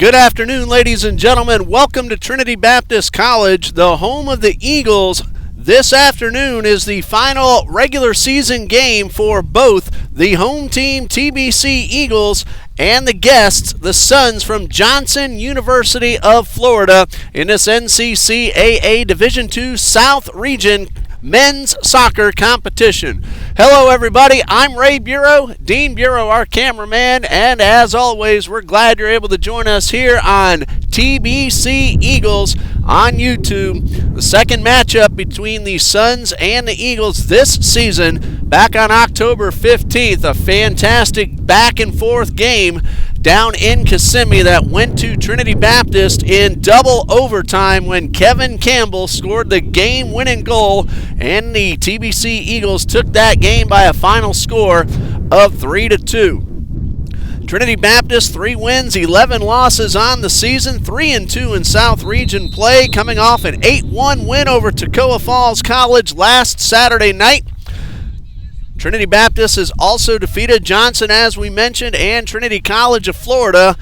Good afternoon, ladies and gentlemen. Welcome to Trinity Baptist College, the home of the Eagles. This afternoon is the final regular season game for both the home team TBC Eagles and the guests, the Suns from Johnson University of Florida, in this NCCAA Division II South Region men's soccer competition. Hello everybody, I'm Ray Bureau, Dean Bureau, our cameraman, and as always, we're glad you're able to join us here on TBC Eagles on YouTube. The second matchup between the Suns and the Eagles this season, back on October 15th, a fantastic back and forth game down in Kissimmee that went to Trinity Baptist in double overtime when Kevin Campbell scored the game-winning goal, and the TBC Eagles took that game by a final score of 3-2. Trinity Baptist, 3 wins, 11 losses on the season, 3-2 in South Region play, coming off an 8-1 win over Toccoa Falls College last Saturday night. Trinity Baptist has also defeated Johnson, as we mentioned, and Trinity College of Florida,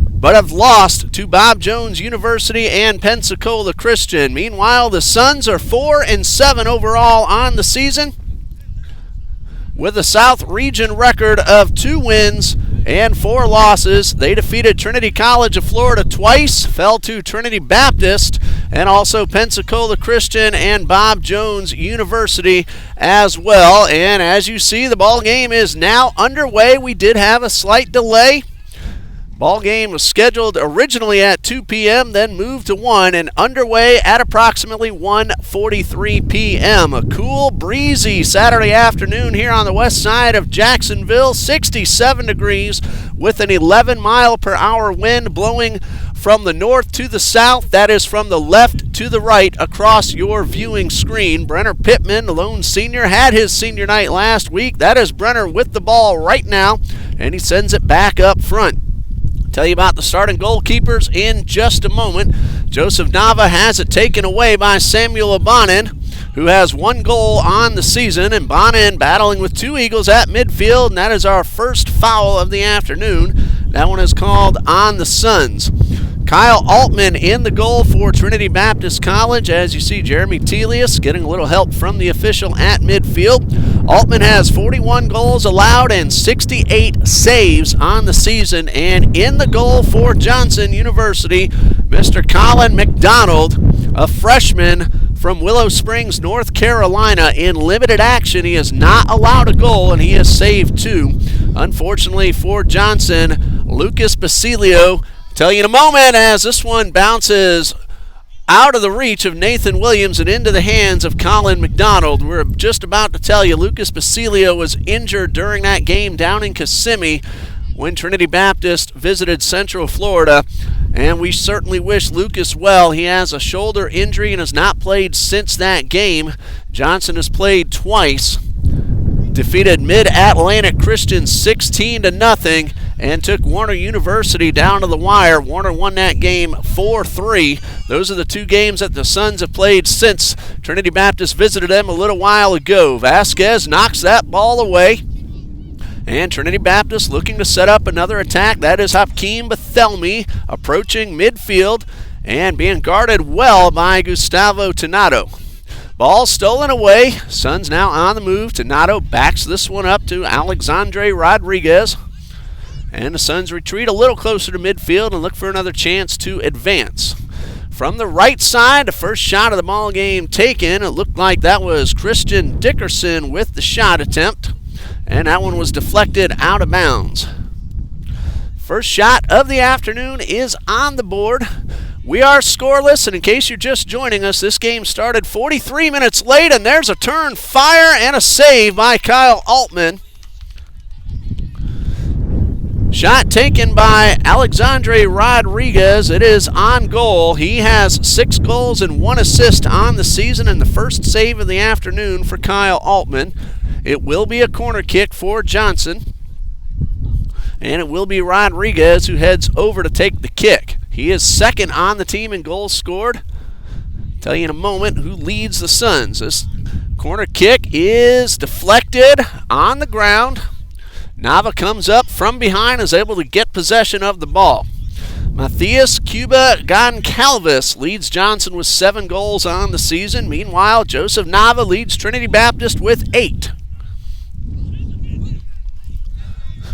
but have lost to Bob Jones University and Pensacola Christian. Meanwhile, the Suns are 4-7 overall on the season, with a South Region record of 2 wins and 4 losses. They defeated Trinity College of Florida twice, fell to Trinity Baptist, and also Pensacola Christian and Bob Jones University as well. And as you see, the ball game is now underway. We did have a slight delay. Ball game was scheduled originally at 2 p.m., then moved to 1, and underway at approximately 1:43 p.m. A cool, breezy Saturday afternoon here on the west side of Jacksonville, 67 degrees with an 11-mile-per-hour wind blowing from the north to the south. That is from the left to the right across your viewing screen. Brenner Pittman, the lone senior, had his senior night last week. That is Brenner with the ball right now, and he sends it back up front. Tell you about the starting goalkeepers in just a moment. Joseph Nava has it taken away by Samuel Abonin, who has 1 goal on the season, and Bonin battling with 2 Eagles at midfield, and that is our first foul of the afternoon. That one is called on the Suns. Kyle Altman in the goal for Trinity Baptist College. As you see, Jeremy Telius getting a little help from the official at midfield. Altman has 41 goals allowed and 68 saves on the season. And in the goal for Johnson University, Mr. Colin McDonald, a freshman from Willow Springs, North Carolina. In limited action, he is not allowed a goal, and he has saved 2. Unfortunately for Johnson, Lucas Basilio, tell you in a moment as this one bounces out of the reach of Nathan Williams and into the hands of Colin McDonald. We're just about to tell you Lucas Basilio was injured during that game down in Kissimmee when Trinity Baptist visited Central Florida, and we certainly wish Lucas well. He has a shoulder injury and has not played since that game. Johnson has played twice, defeated Mid-Atlantic Christian 16-0, and took Warner University down to the wire. Warner won that game 4-3. Those are the 2 games that the Suns have played since Trinity Baptist visited them a little while ago. Vasquez knocks that ball away, and Trinity Baptist looking to set up another attack. That is Hakeem Bethelmi approaching midfield and being guarded well by Gustavo Tonado. Ball stolen away. Suns now on the move. Tonado backs this one up to Alexandre Rodriguez. And the Suns retreat a little closer to midfield and look for another chance to advance. From the right side, the first shot of the ball game taken. It looked like that was Christian Dickerson with the shot attempt, and that one was deflected out of bounds. First shot of the afternoon is on the board. We are scoreless, and in case you're just joining us, this game started 43 minutes late, and there's a turn, fire, and a save by Kyle Altman. Shot taken by Alexandre Rodriguez. It is on goal. He has 6 goals and 1 assist on the season, and the first save of the afternoon for Kyle Altman. It will be a corner kick for Johnson, and it will be Rodriguez who heads over to take the kick. He is second on the team in goals scored. Tell you in a moment who leads the Suns. This corner kick is deflected on the ground. Nava comes up from behind, is able to get possession of the ball. Matthias Cuba Goncalves leads Johnson with 7 goals on the season. Meanwhile, Joseph Nava leads Trinity Baptist with 8.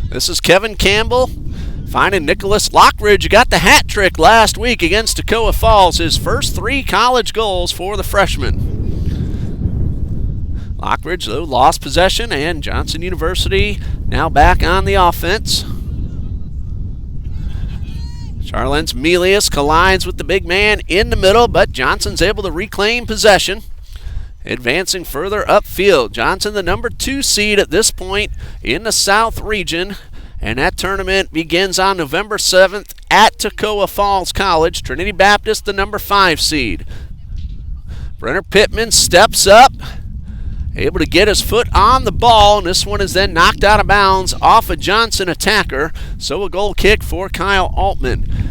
This is Kevin Campbell finding Nicholas Lockridge, who got the hat trick last week against Toccoa Falls. His first 3 college goals for the freshman. Lockridge, though, lost possession, and Johnson University now back on the offense. Charlens Melius collides with the big man in the middle, but Johnson's able to reclaim possession. Advancing further upfield, Johnson the number 2 seed at this point in the South region, and that tournament begins on November 7th at Toccoa Falls College. Trinity Baptist the number 5 seed. Brenner Pittman steps up, able to get his foot on the ball, and this one is then knocked out of bounds off a Johnson attacker, so a goal kick for Kyle Altman.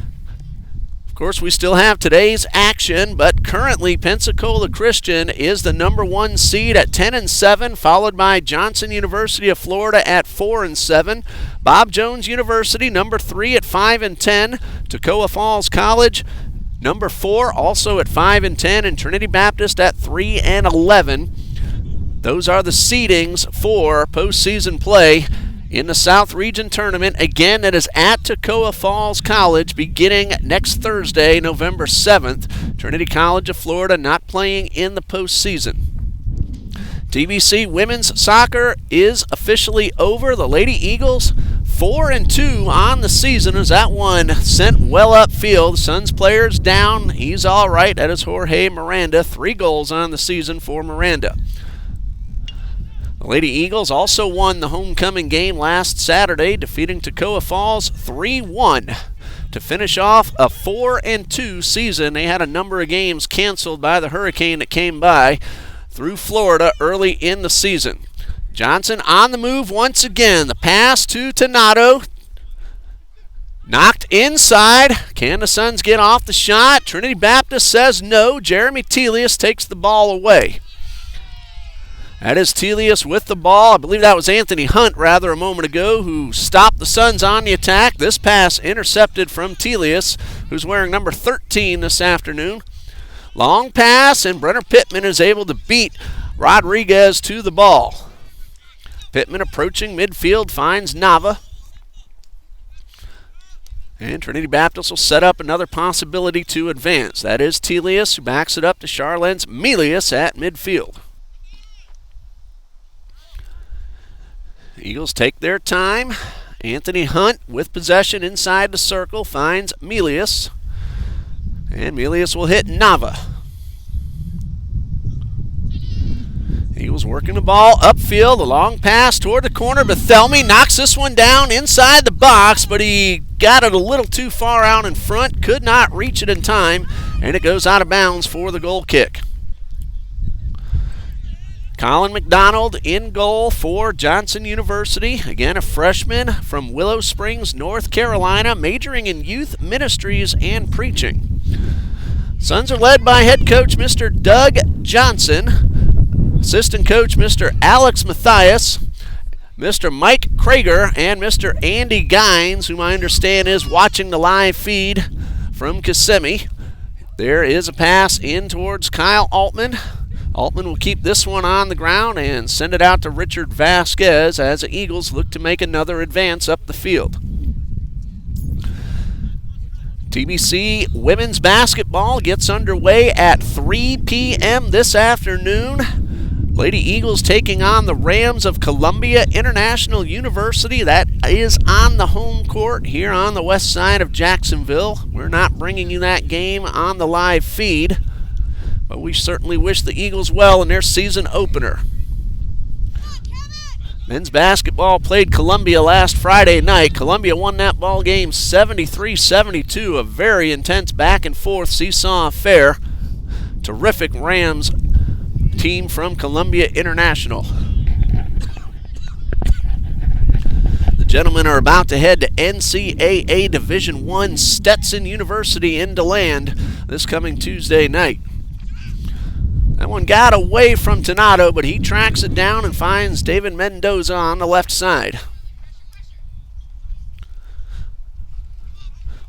Of course, we still have today's action, but currently Pensacola Christian is the number 1 seed at 10-7, followed by Johnson University of Florida at 4-7. Bob Jones University, number 3 at 5-10. Toccoa Falls College, number 4, also at 5-10, and Trinity Baptist at 3-11. Those are the seedings for postseason play in the South Region Tournament. Again, it is at Toccoa Falls College beginning next Thursday, November 7th. Trinity College of Florida not playing in the postseason. TBC women's soccer is officially over. The Lady Eagles 4-2 on the season as that one sent well upfield. Suns players down. He's all right. That is Jorge Miranda. 3 goals on the season for Miranda. The Lady Eagles also won the homecoming game last Saturday, defeating Toccoa Falls 3-1 to finish off a 4-2 season. They had a number of games canceled by the hurricane that came by through Florida early in the season. Johnson on the move once again. The pass to Donato. Knocked inside. Can the Suns get off the shot? Trinity Baptist says no. Jeremy Telius takes the ball away. That is Telius with the ball. I believe that was Anthony Hunt, rather, a moment ago, who stopped the Suns on the attack. This pass intercepted from Telius, who's wearing number 13 this afternoon. Long pass, and Brenner Pittman is able to beat Rodriguez to the ball. Pittman approaching midfield, finds Nava. And Trinity Baptist will set up another possibility to advance. That is Telius, who backs it up to Charlens Melius at midfield. Eagles take their time. Anthony Hunt with possession inside the circle finds Melius. And Melius will hit Nava. Eagles working the ball upfield. A long pass toward the corner. Bethelmy knocks this one down inside the box, but he got it a little too far out in front. Could not reach it in time, and it goes out of bounds for the goal kick. Colin McDonald in goal for Johnson University. Again, a freshman from Willow Springs, North Carolina, majoring in youth ministries and preaching. Suns are led by head coach Mr. Doug Johnson, assistant coach Mr. Alex Mathias, Mr. Mike Krager, and Mr. Andy Gines, whom I understand is watching the live feed from Kissimmee. There is a pass in towards Kyle Altman. Altman will keep this one on the ground and send it out to Richard Vasquez as the Eagles look to make another advance up the field. TBC women's basketball gets underway at 3 p.m. this afternoon. Lady Eagles taking on the Rams of Columbia International University. That is on the home court here on the west side of Jacksonville. We're not bringing you that game on the live feed, but we certainly wish the Eagles well in their season opener. Men's basketball played Columbia last Friday night. Columbia won that ball game 73-72, a very intense back-and-forth seesaw affair. Terrific Rams team from Columbia International. The gentlemen are about to head to NCAA Division I Stetson University in DeLand this coming Tuesday night. That one got away from Donato, but he tracks it down and finds David Mendoza on the left side.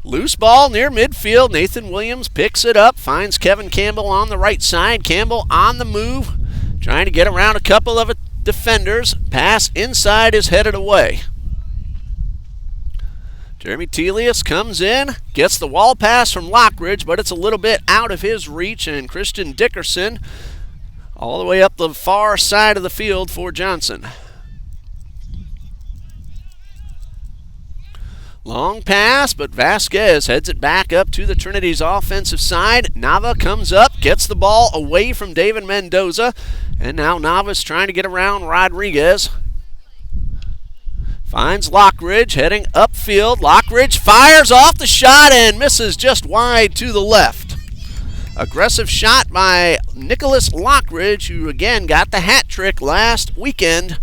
Loose ball near midfield. Nathan Williams picks it up, finds Kevin Campbell on the right side. Campbell on the move, trying to get around a couple of defenders. Pass inside is headed away. Jeremy Telius comes in, gets the wall pass from Lockridge, but it's a little bit out of his reach, and Christian Dickerson all the way up the far side of the field for Johnson. Long pass, but Vasquez heads it back up to the Trinity's offensive side. Nava comes up, gets the ball away from David Mendoza, and now Nava's trying to get around Rodriguez. Finds Lockridge heading upfield. Lockridge fires off the shot and misses just wide to the left. Aggressive shot by Nicholas Lockridge, who again got the hat trick last weekend.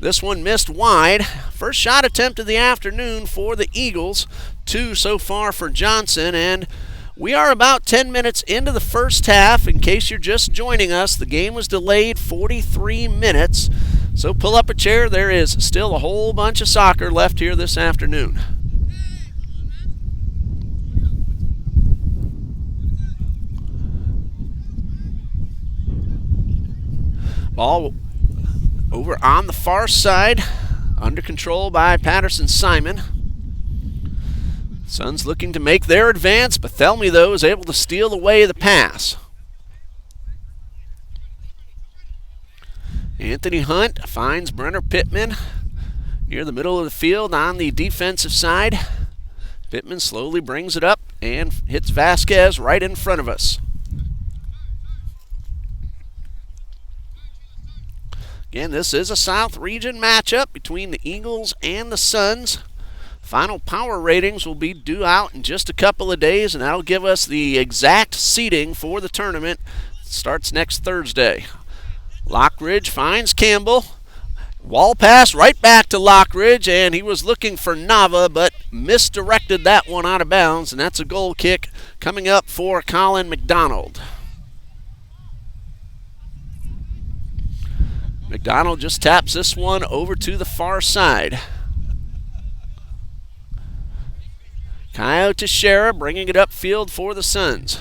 This one missed wide. First shot attempt of the afternoon for the Eagles. 2 so far for Johnson, and we are about 10 minutes into the first half. In case you're just joining us, the game was delayed 43 minutes. So pull up a chair. There is still a whole bunch of soccer left here this afternoon. Ball over on the far side, under control by Patterson Simon. Suns looking to make their advance. Bethelmy, though, is able to steal away the pass. Anthony Hunt finds Brenner Pittman near the middle of the field on the defensive side. Pittman slowly brings it up and hits Vasquez right in front of us. Again, this is a South Region matchup between the Eagles and the Suns. Final power ratings will be due out in just a couple of days, and that'll give us the exact seeding for the tournament. It starts next Thursday. Lockridge finds Campbell. Wall pass right back to Lockridge, and he was looking for Nava, but misdirected that one out of bounds, and that's a goal kick coming up for Colin McDonald. McDonald just taps this one over to the far side. Kyle Teixeira bringing it upfield for the Suns.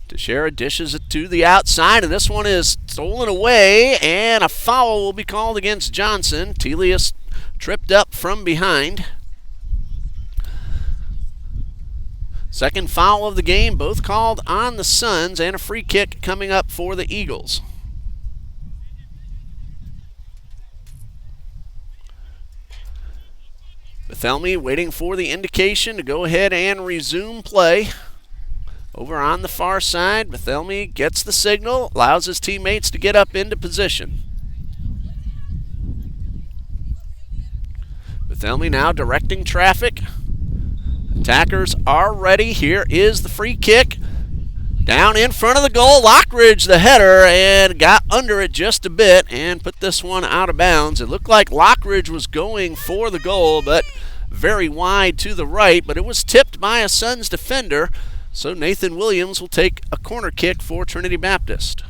Teixeira dishes it to the outside, and this one is stolen away, and a foul will be called against Johnson. Telius tripped up from behind. Second foul of the game, both called on the Suns, and a free kick coming up for the Eagles. Bethelmy waiting for the indication to go ahead and resume play. Over on the far side, Bethelmy gets the signal, allows his teammates to get up into position. Bethelmy now directing traffic. Attackers are ready. Here is the free kick. Down in front of the goal, Lockridge the header, and got under it just a bit and put this one out of bounds. It looked like Lockridge was going for the goal, but very wide to the right, but it was tipped by a Suns defender. So Nathan Williams will take a corner kick for Trinity Baptist.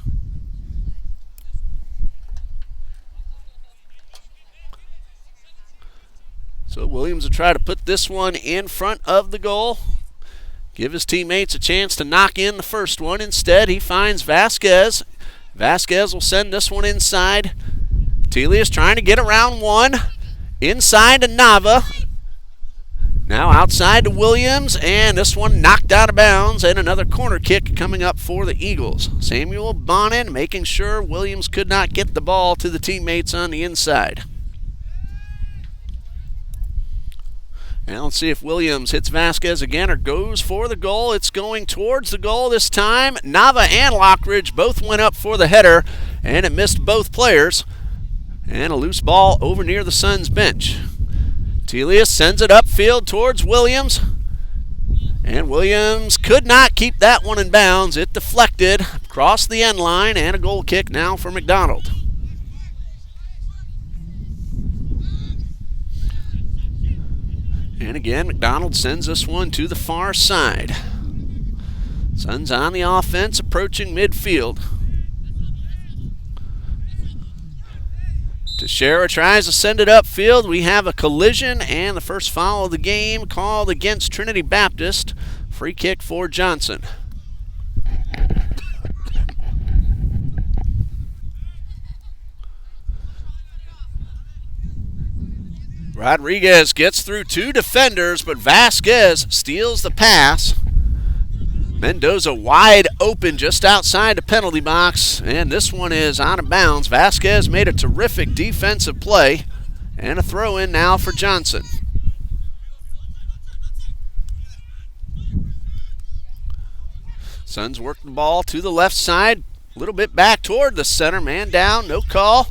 So Williams will try to put this one in front of the goal. Give his teammates a chance to knock in the first one. Instead, he finds Vasquez. Vasquez will send this one inside. Telius trying to get around one. Inside to Nava. Now outside to Williams, and this one knocked out of bounds, and another corner kick coming up for the Eagles. Samuel Bonin making sure Williams could not get the ball to the teammates on the inside. And let's see if Williams hits Vasquez again or goes for the goal. It's going towards the goal this time. Nava and Lockridge both went up for the header, and it missed both players. And a loose ball over near the Suns bench. Telius sends it upfield towards Williams. And Williams could not keep that one in bounds. It deflected across the end line, and a goal kick now for McDonald. And again, McDonald sends this one to the far side. Suns on the offense, approaching midfield. Teixeira tries to send it upfield. We have a collision and the first foul of the game called against Trinity Baptist. Free kick for Johnson. Rodriguez gets through two defenders, but Vasquez steals the pass. Mendoza wide open just outside the penalty box, and this one is out of bounds. Vasquez made a terrific defensive play, and a throw-in now for Johnson. Suns work the ball to the left side, a little bit back toward the center. Man down, no call.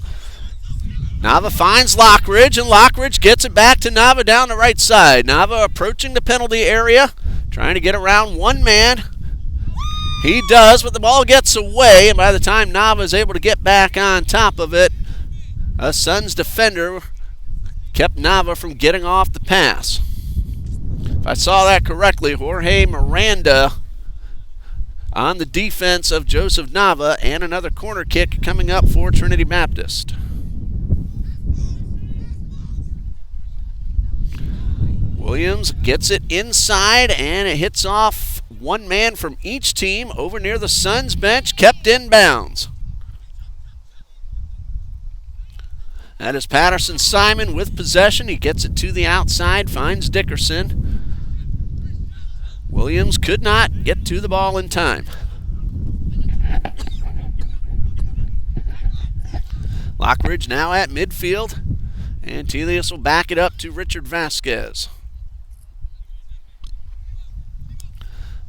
Nava finds Lockridge, and Lockridge gets it back to Nava down the right side. Nava approaching the penalty area, trying to get around one man. He does, but the ball gets away, and by the time Nava is able to get back on top of it, a Suns defender kept Nava from getting off the pass. If I saw that correctly, Jorge Miranda on the defense of Joseph Nava, and another corner kick coming up for Trinity Baptist. Williams gets it inside, and it hits off one man from each team over near the Suns bench, kept in bounds. That is Patterson Simon with possession. He gets it to the outside, finds Dickerson. Williams could not get to the ball in time. Lockridge now at midfield, and Telius will back it up to Richard Vasquez.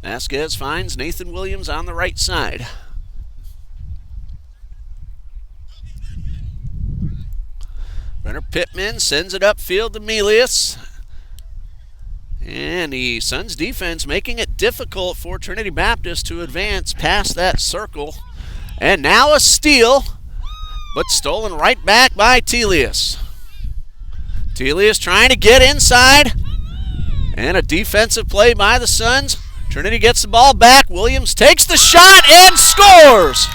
Vasquez finds Nathan Williams on the right side. Brenner Pittman sends it upfield to Melius. And the Suns defense making it difficult for Trinity Baptist to advance past that circle. And now a steal, but stolen right back by Telius. Telius trying to get inside. And a defensive play by the Suns. Trinity gets the ball back. Williams takes the shot and scores.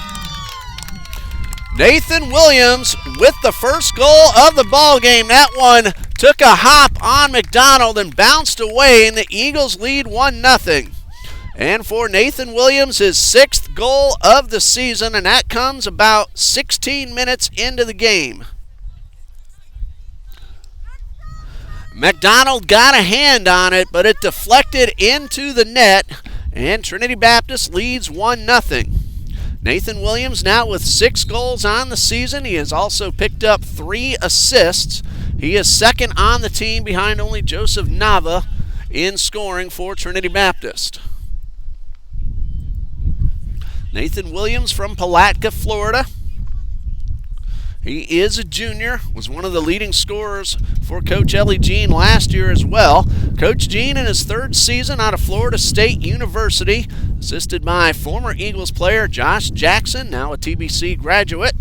Nathan Williams with the first goal of the ball game. That one took a hop on McDonald and bounced away, and the Eagles lead 1-0. And for Nathan Williams, his sixth goal of the season, and that comes about 16 minutes into the game. McDonald got a hand on it, but it deflected into the net, and Trinity Baptist leads 1-0. Nathan Williams now with 6 goals on the season. He has also picked up 3 assists. He is second on the team behind only Joseph Nava in scoring for Trinity Baptist. Nathan Williams from Palatka, Florida. He is a junior, was one of the leading scorers for Coach Ellie Jean last year as well. Coach Jean in his third season out of Florida State University, assisted by former Eagles player Josh Jackson, now a TBC graduate.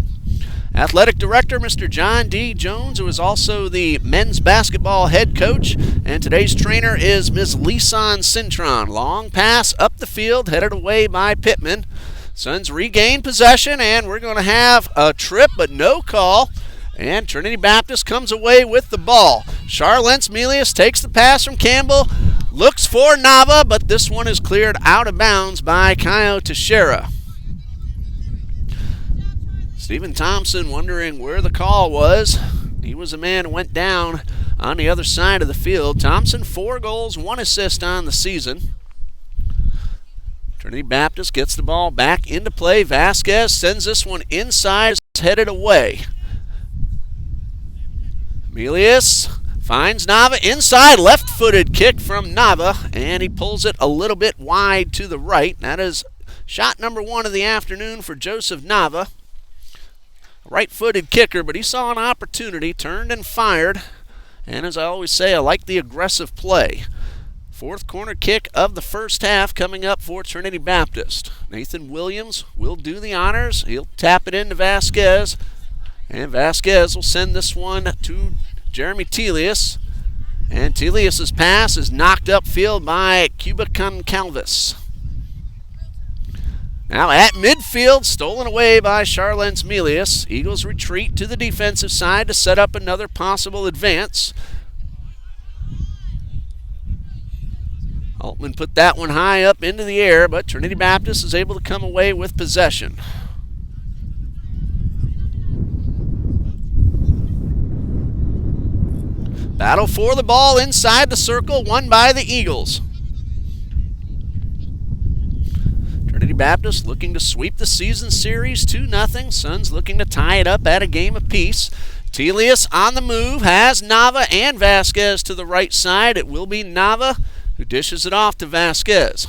Athletic Director Mr. John D. Jones, who is also the men's basketball head coach. And today's trainer is Ms. Lisan Cintron. Long pass up the field, headed away by Pittman. Suns regain possession, and we're going to have a trip, but no call. And Trinity Baptist comes away with the ball. Charlentz Melius takes the pass from Campbell, looks for Nava, but this one is cleared out of bounds by Caio Teixeira. Stephen Thompson wondering where the call was. He was the man who went down on the other side of the field. Thompson, 4 goals, 1 assist on the season. Trinity Baptist gets the ball back into play. Vasquez sends this one inside, headed away. Melius finds Nava inside, left-footed kick from Nava, and he pulls it a little bit wide to the right. That is shot number 1 of the afternoon for Joseph Nava. Right-footed kicker, but he saw an opportunity, turned and fired. And as I always say, I like the aggressive play. 4th corner kick of the first half coming up for Trinity Baptist. Nathan Williams will do the honors. He'll tap it into Vasquez. And Vasquez will send this one to Jeremy Telius. And Telius' pass is knocked upfield by Cuba Concalves. Now at midfield, stolen away by Charlens Melius. Eagles retreat to the defensive side to set up another possible advance. Altman put that one high up into the air, but Trinity Baptist is able to come away with possession. Battle for the ball inside the circle, won by the Eagles. Trinity Baptist looking to sweep the season series 2-0. Suns looking to tie it up at a game apiece. Telius on the move, has Nava and Vasquez to the right side. It will be Nava who dishes it off to Vasquez.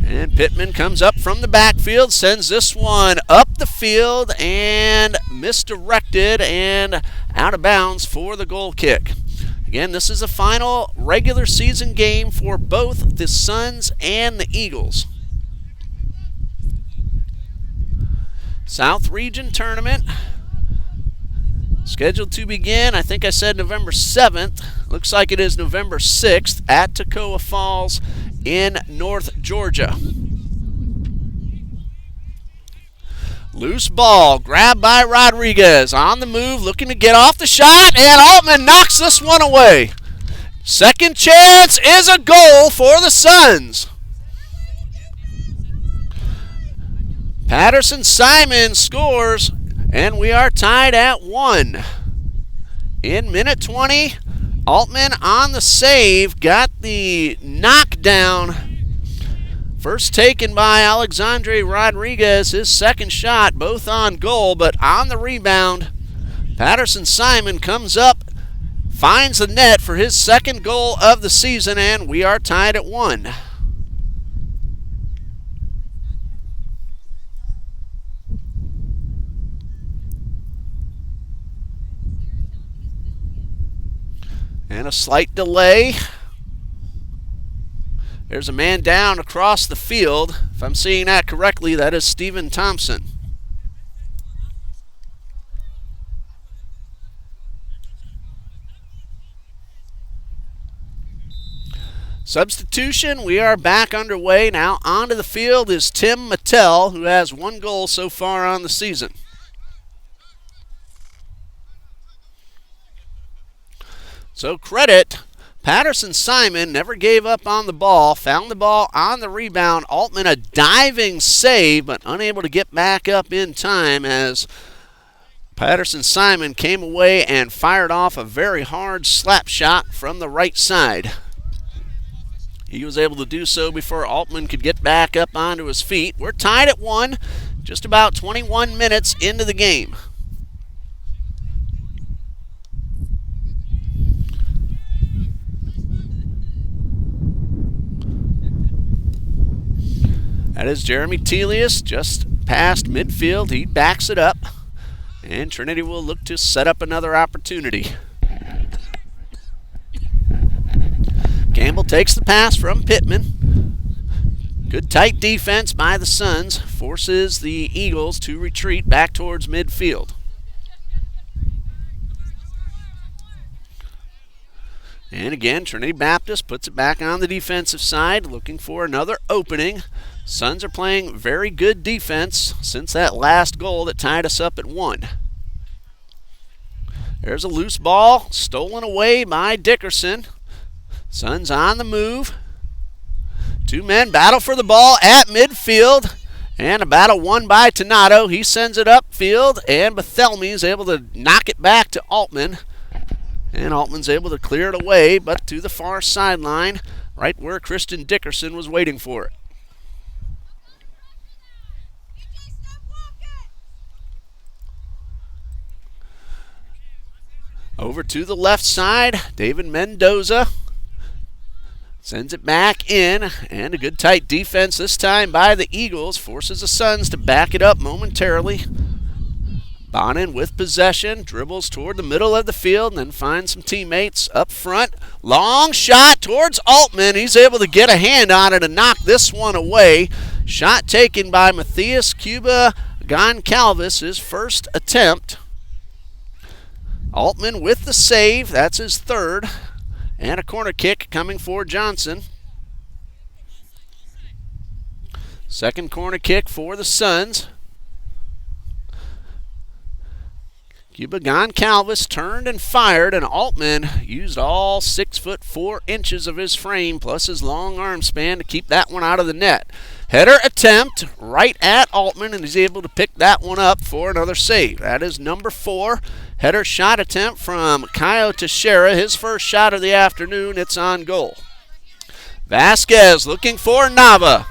And Pittman comes up from the backfield, sends this one up the field and misdirected and out of bounds for the goal kick. Again, this is the final regular season game for both the Suns and the Eagles. South Region Tournament scheduled to begin, I think I said November 7th. Looks like it is November 6th at Toccoa Falls in North Georgia. Loose ball, grabbed by Rodriguez. On the move, looking to get off the shot, and Altman knocks this one away. Second chance is a goal for the Suns. Patterson Simon scores, and we are tied at 1. In minute 20, Altman on the save, got the knockdown. First taken by Alexandre Rodriguez, his second shot, both on goal, but on the rebound, Patterson Simon comes up, finds the net for his second goal of the season, and we are tied at 1. And a slight delay. There's a man down across the field. If I'm seeing that correctly, that is Stephen Thompson. Substitution, we are back underway. Now onto the field is Tim Mattel, who has 1 goal so far on the season. So credit, Patterson Simon never gave up on the ball, found the ball on the rebound. Altman a diving save, but unable to get back up in time as Patterson Simon came away and fired off a very hard slap shot from the right side. He was able to do so before Altman could get back up onto his feet. We're tied at 1, just about 21 minutes into the game. That is Jeremy Telius just past midfield. He backs it up, and Trinity will look to set up another opportunity. Campbell takes the pass from Pittman. Good tight defense by the Suns forces the Eagles to retreat back towards midfield. And again, Trinity Baptist puts it back on the defensive side, looking for another opening. Suns are playing very good defense since that last goal that tied us up at 1. There's a loose ball stolen away by Dickerson. Suns on the move. 2 men battle for the ball at midfield. And a battle won by Donato. He sends it upfield, and Bethelmy is able to knock it back to Altman. And Altman's able to clear it away, but to the far sideline, right where Christian Dickerson was waiting for it. Over to the left side, David Mendoza sends it back in, and a good tight defense this time by the Eagles forces the Suns to back it up momentarily. Bonin with possession, dribbles toward the middle of the field, and then finds some teammates up front. Long shot towards Altman. He's able to get a hand on it and knock this one away. Shot taken by Matthias Cuba Goncalves, his first attempt. Altman with the save, that's his third. And a corner kick coming for Johnson. Second corner kick for the Suns. Cuba Goncalves turned and fired, and Altman used all 6'4" of his frame plus his long arm span to keep that one out of the net. Header attempt right at Altman, and he's able to pick that one up for another save. That is number 4. Header shot attempt from Caio Teixeira, his first shot of the afternoon. It's on goal. Vasquez looking for Nava.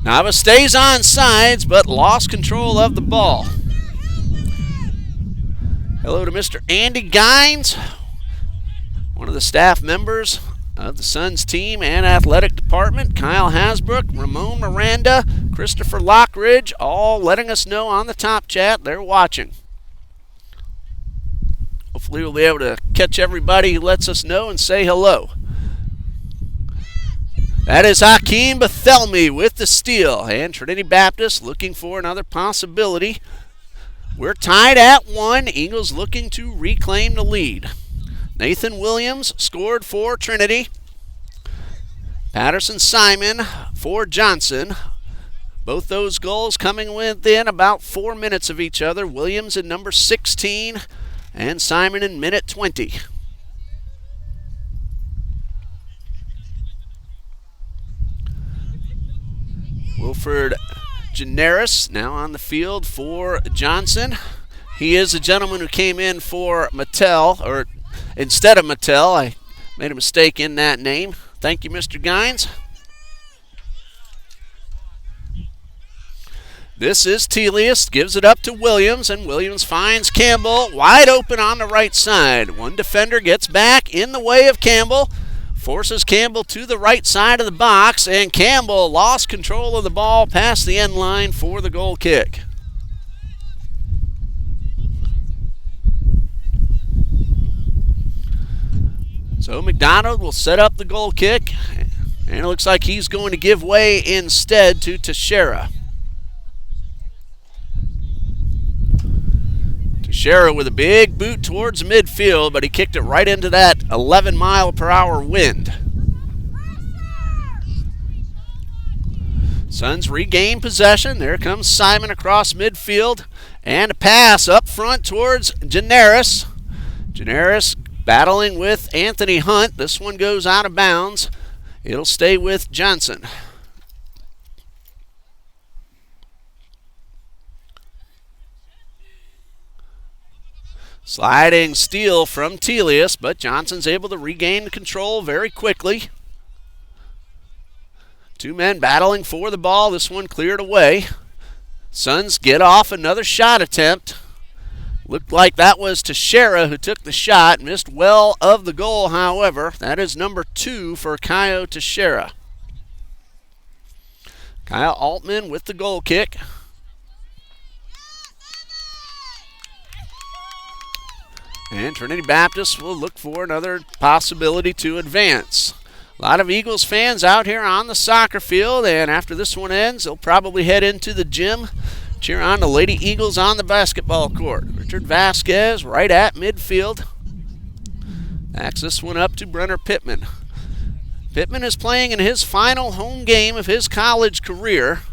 Nava stays on sides but lost control of the ball. Hello to Mr. Andy Gines, one of the staff members of the Suns team and athletic department. Kyle Hasbrook, Ramon Miranda, Christopher Lockridge, all letting us know on the top chat they're watching. Hopefully we'll be able to catch everybody who lets us know and say hello. That is Hakeem Bethelmy with the steal, and Trinity Baptist looking for another possibility. We're tied at 1. Eagles looking to reclaim the lead. Nathan Williams scored for Trinity. Patterson Simon for Johnson. Both those goals coming within about 4 minutes of each other. Williams in number 16 and Simon in minute 20. Wilfred Generis now on the field for Johnson. He is a gentleman who came in for Mattel, or instead of Mattel. I made a mistake in that name. Thank you, Mr. Gines. This is Telius, gives it up to Williams, and Williams finds Campbell wide open on the right side. One defender gets back in the way of Campbell, forces Campbell to the right side of the box, and Campbell lost control of the ball past the end line for the goal kick. So McDonald will set up the goal kick, and it looks like he's going to give way instead to Teixeira. Teixeira with a big boot towards midfield, but he kicked it right into that 11-mile-per-hour wind. Suns regain possession. There comes Simon across midfield, and a pass up front towards Generis. Generis battling with Anthony Hunt. This one goes out of bounds. It'll stay with Johnson. Sliding steal from Telius, but Johnson's able to regain control very quickly. Two men battling for the ball. This one cleared away. Suns get off another shot attempt. Looked like that was Teixeira who took the shot. Missed well of the goal, however. That is number 2 for Caio Teixeira. Kyle Altman with the goal kick. And Trinity Baptist will look for another possibility to advance. A lot of Eagles fans out here on the soccer field, and after this one ends, they'll probably head into the gym, cheer on the Lady Eagles on the basketball court. Richard Vasquez right at midfield. Backs this one up to Brenner Pittman. Pittman is playing in his final home game of his college career,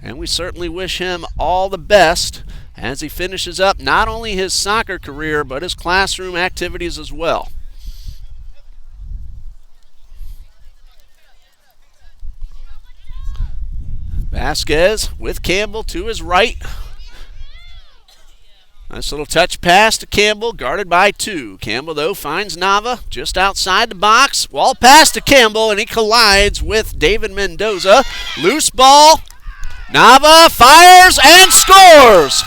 and we certainly wish him all the best as he finishes up not only his soccer career, but his classroom activities as well. Vasquez with Campbell to his right. Nice little touch pass to Campbell, guarded by 2. Campbell, though, finds Nava just outside the box. Wall pass to Campbell, and he collides with David Mendoza. Loose ball. Nava fires and scores!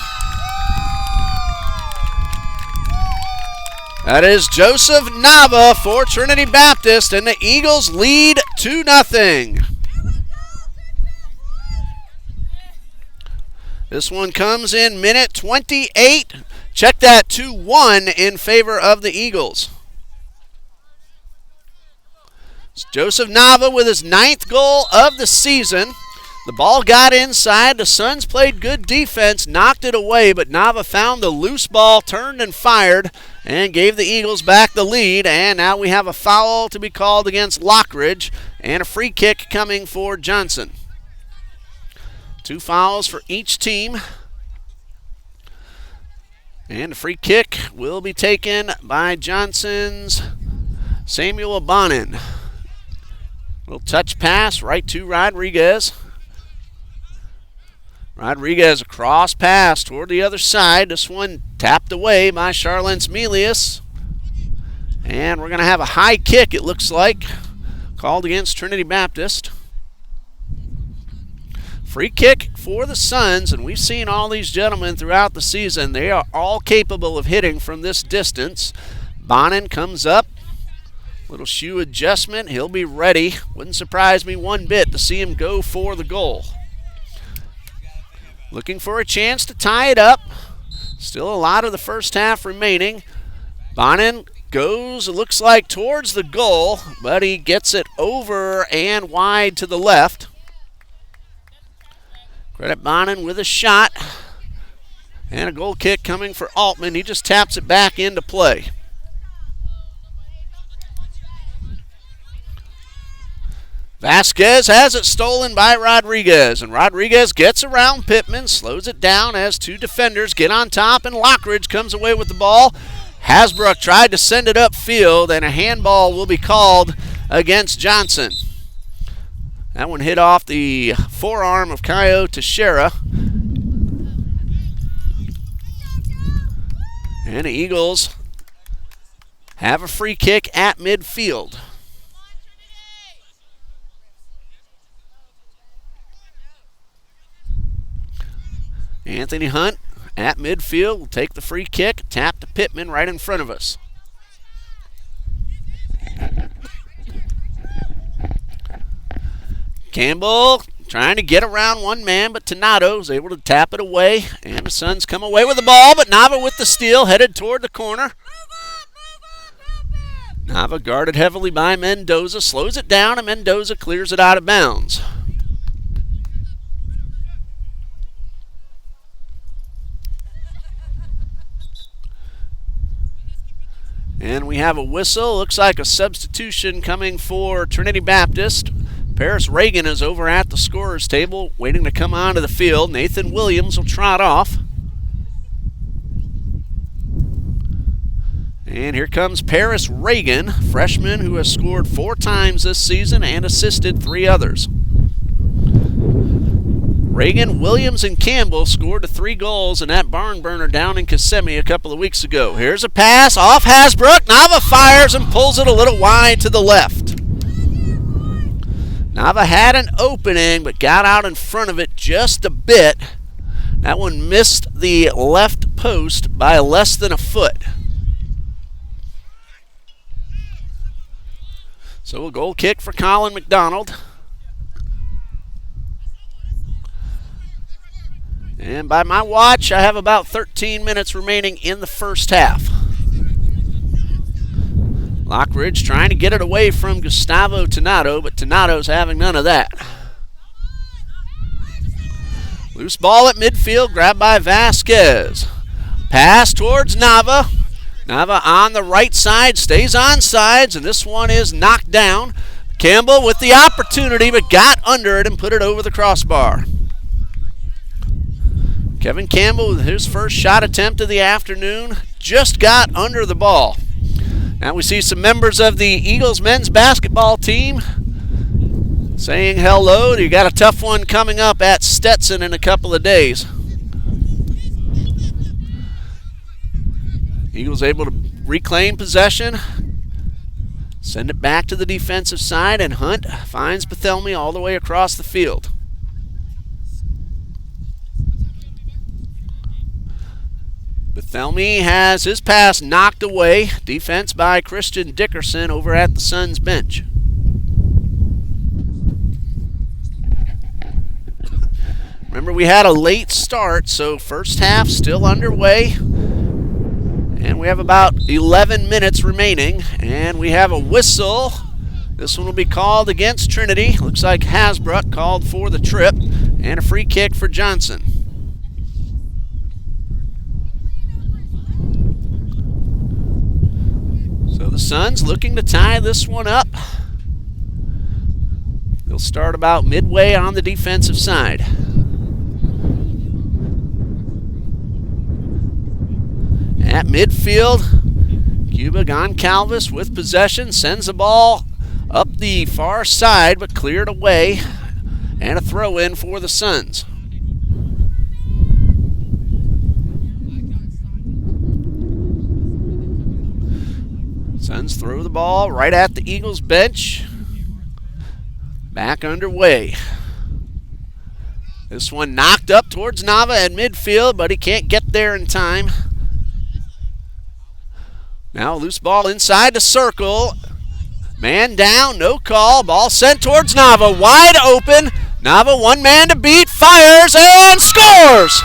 That is Joseph Nava for Trinity Baptist, and the Eagles lead 2-0. This one comes in minute 28. Check that, 2-1 in favor of the Eagles. It's Joseph Nava with his 9th goal of the season. The ball got inside. The Suns played good defense, knocked it away, but Nava found the loose ball, turned and fired, and gave the Eagles back the lead. And now we have a foul to be called against Lockridge and a free kick coming for Johnson. 2 fouls for each team. And the free kick will be taken by Johnson's Samuel Bonin. Little touch pass right to Rodriguez. Rodriguez, a cross pass toward the other side. This one tapped away by Charlence Melius. And we're going to have a high kick, it looks like, called against Trinity Baptist. Free kick for the Suns, and we've seen all these gentlemen throughout the season. They are all capable of hitting from this distance. Bonin comes up. Little shoe adjustment. He'll be ready. Wouldn't surprise me one bit to see him go for the goal. Looking for a chance to tie it up. Still a lot of the first half remaining. Bonin goes, it looks like, towards the goal, but he gets it over and wide to the left. Credit Bonin with a shot. And a goal kick coming for Altman. He just taps it back into play. Vasquez has it stolen by Rodriguez, and Rodriguez gets around Pittman, slows it down as 2 defenders get on top, and Lockridge comes away with the ball. Hasbrook tried to send it upfield, and a handball will be called against Johnson. That one hit off the forearm of Caio Teixeira. And the Eagles have a free kick at midfield. Anthony Hunt at midfield will take the free kick, tap to Pittman right in front of us. Campbell trying to get around one man, but Donato is able to tap it away, and the Suns come away with the ball, but Nava with the steal, headed toward the corner. Nava guarded heavily by Mendoza, slows it down, and Mendoza clears it out of bounds. And we have a whistle. Looks like a substitution coming for Trinity Baptist. Paris Reagan is over at the scorer's table waiting to come onto the field. Nathan Williams will trot off. And here comes Paris Reagan, freshman who has scored 4 times this season and assisted 3 others. Reagan, Williams, and Campbell scored the 3 goals in that barn burner down in Kissimmee a couple of weeks ago. Here's a pass off Hasbrook. Nava fires and pulls it a little wide to the left. Nava had an opening but got out in front of it just a bit. That one missed the left post by less than a foot. So a goal kick for Colin McDonald. And by my watch, I have about 13 minutes remaining in the first half. Lockridge trying to get it away from Gustavo Donato, but Donato's having none of that. Loose ball at midfield, grabbed by Vasquez. Pass towards Nava. Nava on the right side, stays on sides, and this one is knocked down. Campbell with the opportunity, but got under it and put it over the crossbar. Kevin Campbell with his first shot attempt of the afternoon just got under the ball. Now we see some members of the Eagles men's basketball team saying hello. You got a tough one coming up at Stetson in a couple of days. Eagles able to reclaim possession, send it back to the defensive side, and Hunt finds Bethelmy all the way across the field. Bethelmy has his pass knocked away. Defense by Christian Dickerson over at the Suns bench. Remember, we had a late start, so first half still underway. And we have about 11 minutes remaining. And we have a whistle. This one will be called against Trinity. Looks like Hasbrook called for the trip. And a free kick for Johnson. So the Suns looking to tie this one up. They'll start about midway on the defensive side. at midfield. Cuba Goncalves with possession, sends the ball up the far side, but cleared away. And a throw in for the Suns. Suns throw the ball right at the Eagles bench. Back underway. This one knocked up towards Nava at midfield, but he can't get there in time. Now a loose ball inside the circle. Man down, no call. Ball sent towards Nava, wide open. Nava, one man to beat, fires and scores!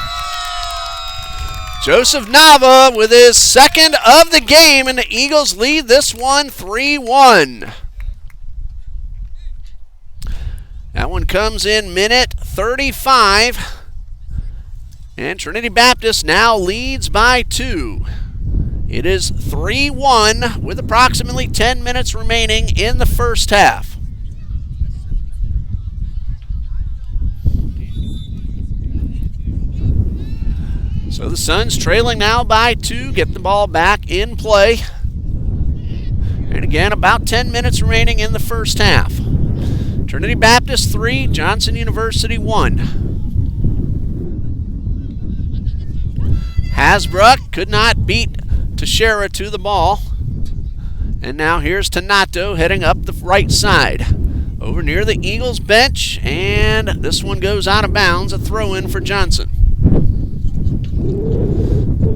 Joseph Nava with his second of the game, and the Eagles lead this one 3-1. That one comes in minute 35. And Trinity Baptist now leads by 2. It is 3-1 with approximately 10 minutes remaining in the first half. So the Suns trailing now by 2, get the ball back in play. And again, about 10 minutes remaining in the first half. Trinity Baptist 3, Johnson University 1. Hasbrook could not beat Teixeira to the ball. And now here's Tanato heading up the right side. Over near the Eagles bench, and this one goes out of bounds, a throw in for Johnson.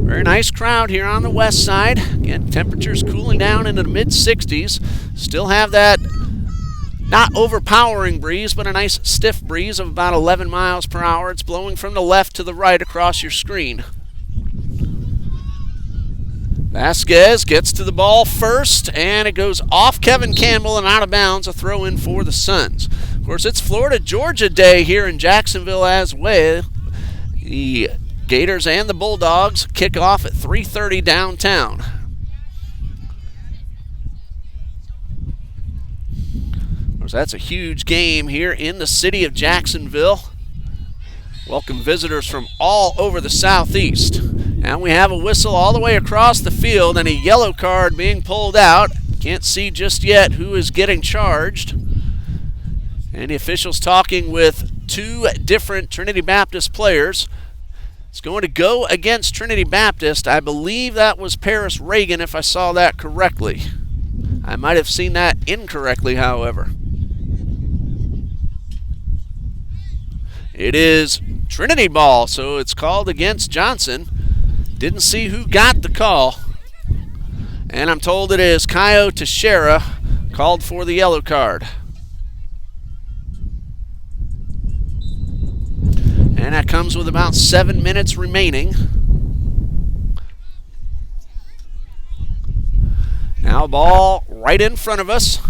Very nice crowd here on the west side. Again, temperatures cooling down into the mid-60s. Still have that not overpowering breeze, but a nice stiff breeze of about 11 miles per hour. It's blowing from the left to the right across your screen. Vasquez gets to the ball first, and it goes off Kevin Campbell and out of bounds, a throw in for the Suns. Of course, it's Florida-Georgia Day here in Jacksonville as well. The Gators and the Bulldogs kick off at 3:30 downtown. Of course, that's a huge game here in the city of Jacksonville. Welcome visitors from all over the southeast. And we have a whistle all the way across the field and a yellow card being pulled out. Can't see just yet who is getting charged. And the officials talking with 2 different Trinity Baptist players. It's going to go against Trinity Baptist. I believe that was Paris Reagan, if I saw that correctly. I might have seen that incorrectly, however. It is Trinity ball, so it's called against Johnson. Didn't see who got the call. And I'm told it is Caio Teixeira called for the yellow card. And that comes with about 7 minutes remaining. Now ball right in front of us.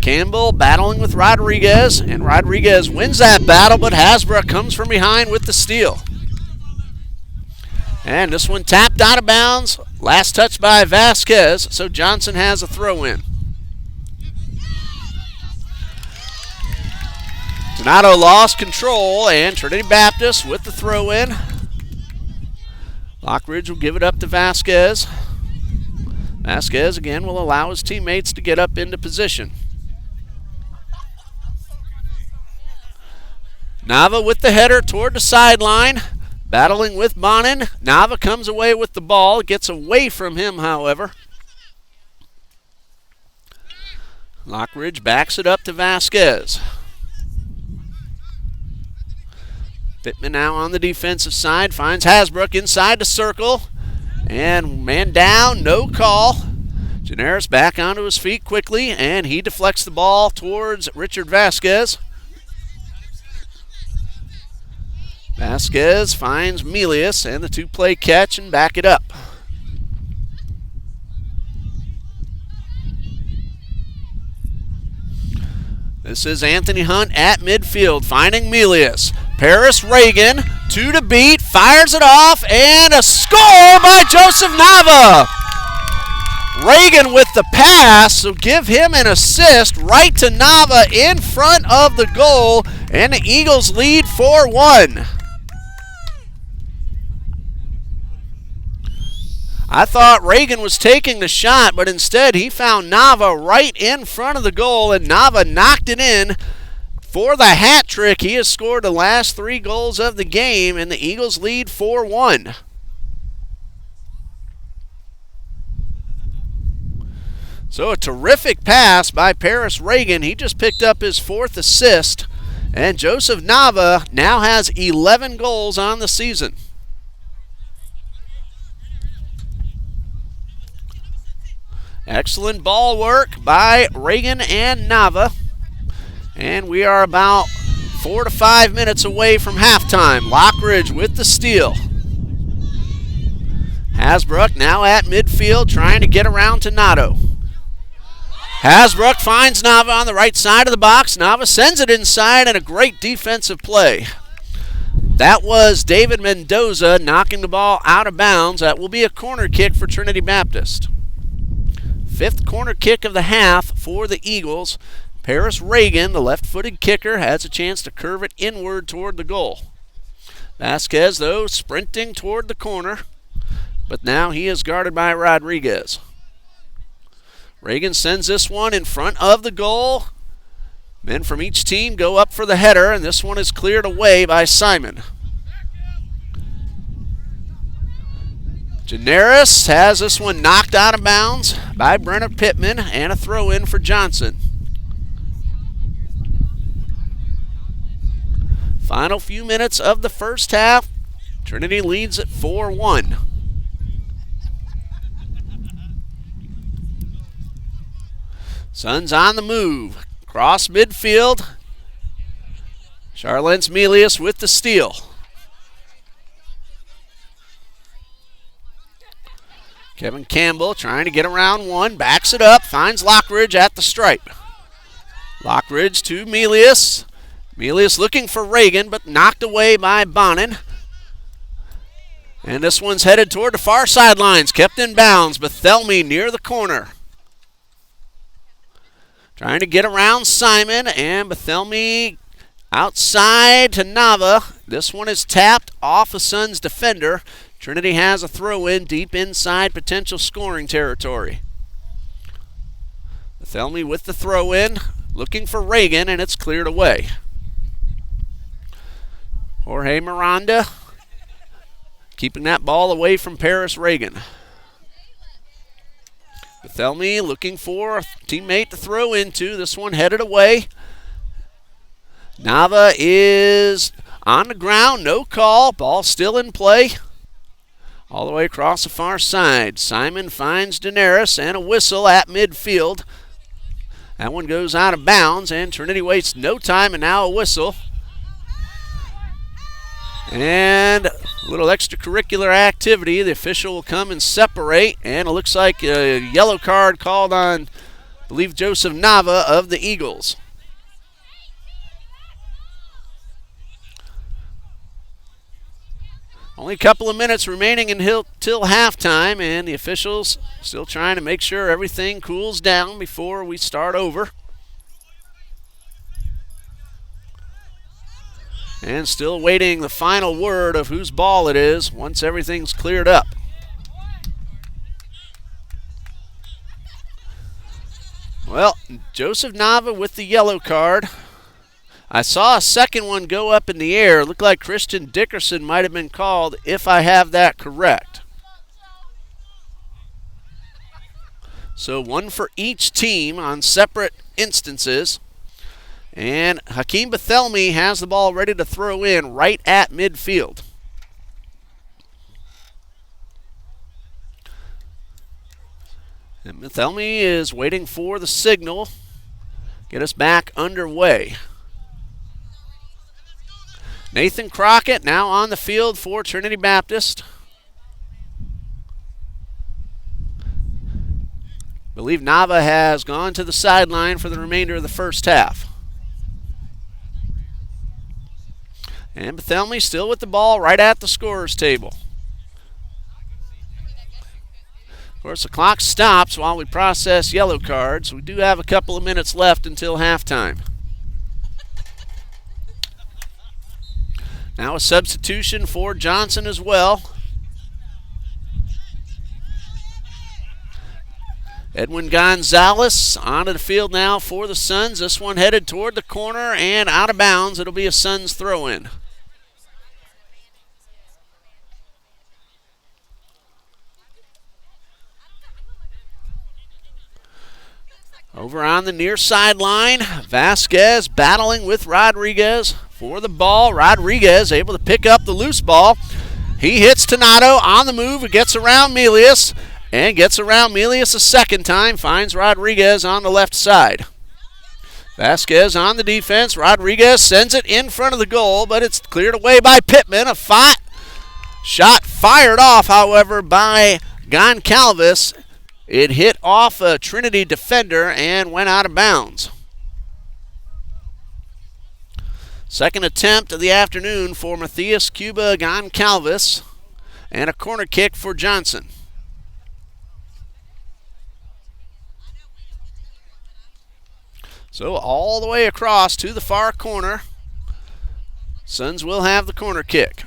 Campbell battling with Rodriguez, and Rodriguez wins that battle, but Hasbrook comes from behind with the steal. And this one tapped out of bounds. Last touch by Vasquez, so Johnson has a throw-in. Donato lost control, and Trinity Baptist with the throw-in. Lockridge will give it up to Vasquez. Vasquez again will allow his teammates to get up into position. Nava with the header toward the sideline, battling with Bonin. Nava comes away with the ball, gets away from him, however. Lockridge backs it up to Vasquez. Pittman now on the defensive side, finds Hasbrook inside the circle. And man down, no call. Generis back onto his feet quickly, and he deflects the ball towards Richard Vasquez. Vasquez finds Melius, and the 2-play catch and back it up. This is Anthony Hunt at midfield, finding Melius. Paris Reagan, 2 to beat, fires it off, and a score by Joseph Nava. Reagan with the pass, so give him an assist right to Nava in front of the goal, and the Eagles lead 4-1. I thought Reagan was taking the shot, but instead he found Nava right in front of the goal, and Nava knocked it in for the hat trick. He has scored the last 3 goals of the game, and the Eagles lead 4-1. So a terrific pass by Paris Reagan. He just picked up his 4th assist, and Joseph Nava now has 11 goals on the season. Excellent ball work by Reagan and Nava. And we are about 4 to 5 minutes away from halftime. Lockridge with the steal. Hasbrook now at midfield trying to get around to Nato. Hasbrook finds Nava on the right side of the box. Nava sends it inside, and a great defensive play. That was David Mendoza knocking the ball out of bounds. That will be a corner kick for Trinity Baptist. 5th corner kick of the half for the Eagles. Paris Reagan, the left-footed kicker, has a chance to curve it inward toward the goal. Vasquez, though, sprinting toward the corner, but now he is guarded by Rodriguez. Reagan sends this one in front of the goal. Men from each team go up for the header, and this one is cleared away by Simon. Generis has this one knocked out of bounds by Brenner Pittman, and a throw-in for Johnson. Final few minutes of the first half. Trinity leads at 4-1. Suns on the move. Cross midfield. Charlence Melius with the steal. Kevin Campbell trying to get around one. Backs it up. Finds Lockridge at the stripe. Lockridge to Melius. Melius looking for Reagan, but knocked away by Bonin. And this one's headed toward the far sidelines. Kept in bounds. Bethelmy near the corner. Trying to get around Simon, and Bethelmy outside to Nava. This one is tapped off a Suns defender. Trinity has a throw-in deep inside potential scoring territory. Bethelmy with the throw-in, looking for Reagan, and it's cleared away. Jorge Miranda keeping that ball away from Paris Reagan. Bethelmy looking for a teammate to throw into. This one headed away. Nava is on the ground. No call. Ball still in play. All the way across the far side. Simon finds Daenerys and a whistle at midfield. That one goes out of bounds, and Trinity wastes no time, and now a whistle. And a little extracurricular activity. The official will come and separate, and it looks like a yellow card called on, I believe, Joseph Nava of the Eagles. Only a couple of minutes remaining until halftime, and the officials still trying to make sure everything cools down before we start over. And still waiting the final word of whose ball it is once everything's cleared up. Well, Joseph Nava with the yellow card. I saw a second one go up in the air. It looked like Christian Dickerson might have been called, if I have that correct. So one for each team on separate instances. And Hakeem Bethelmy has the ball ready to throw in right at midfield. And Bethelmy is waiting for the signal. Get us back underway. Nathan Crockett now on the field for Trinity Baptist. I believe Nava has gone to the sideline for the remainder of the first half. And Bethelmy still with the ball right at the scorer's table. Of course, the clock stops while we process yellow cards. We do have a couple of minutes left until halftime. Now a substitution for Johnson as well. Edwin Gonzalez onto the field now for the Suns. This one headed toward the corner and out of bounds. It'll be a Suns throw-in. Over on the near sideline, Vasquez battling with Rodriguez for the ball. Rodriguez able to pick up the loose ball. He hits Donato on the move. It gets around Melius and gets around Melius a second time. Finds Rodriguez on the left side. Vasquez on the defense. Rodriguez sends it in front of the goal, but it's cleared away by Pittman. A shot fired off, however, by Goncalves. It hit off a Trinity defender and went out of bounds. Second attempt of the afternoon for Matthias Cuba Goncalves, and a corner kick for Johnson. So all the way across to the far corner, Suns will have the corner kick.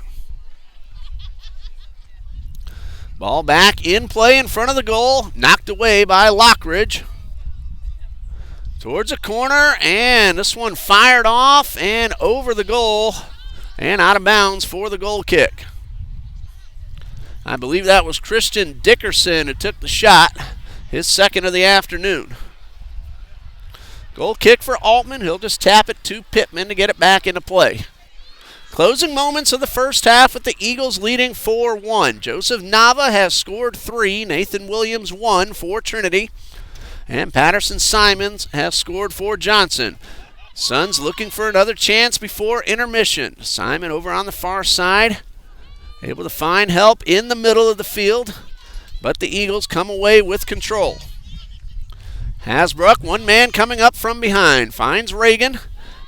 Ball back in play in front of the goal, knocked away by Lockridge. Towards the corner, and this one fired off and over the goal and out of bounds for the goal kick. I believe that was Christian Dickerson who took the shot, his second of the afternoon. Goal kick for Altman. He'll just tap it to Pittman to get it back into play. Closing moments of the first half with the Eagles leading 4-1. Joseph Nava has scored 3. Nathan Williams 1 for Trinity. And Patterson Simons has scored for Johnson. Suns looking for another chance before intermission. Simon over on the far side, able to find help in the middle of the field, but the Eagles come away with control. Hasbrook, one man coming up from behind, finds Reagan.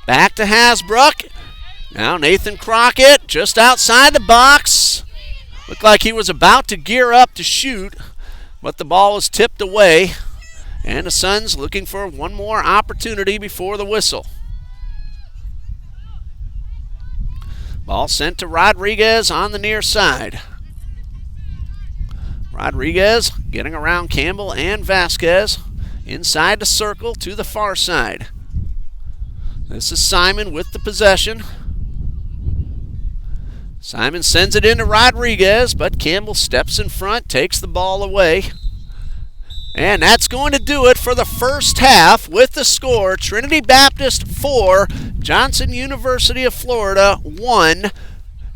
Back to Hasbrook. Now Nathan Crockett just outside the box. Looked like he was about to gear up to shoot, but the ball was tipped away. And the Suns looking for one more opportunity before the whistle. Ball sent to Rodriguez on the near side. Rodriguez getting around Campbell and Vasquez. Inside the circle to the far side. This is Simon with the possession. Simon sends it in to Rodriguez, but Campbell steps in front, takes the ball away. And that's going to do it for the first half with the score. Trinity Baptist 4, Johnson University of Florida 1.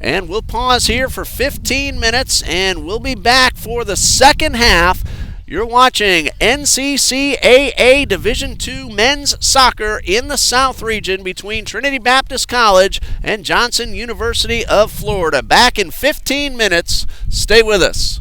And we'll pause here for 15 minutes, and we'll be back for the second half. You're watching NCCAA Division II men's soccer in the South region between Trinity Baptist College and Johnson University of Florida. Back in 15 minutes. Stay with us.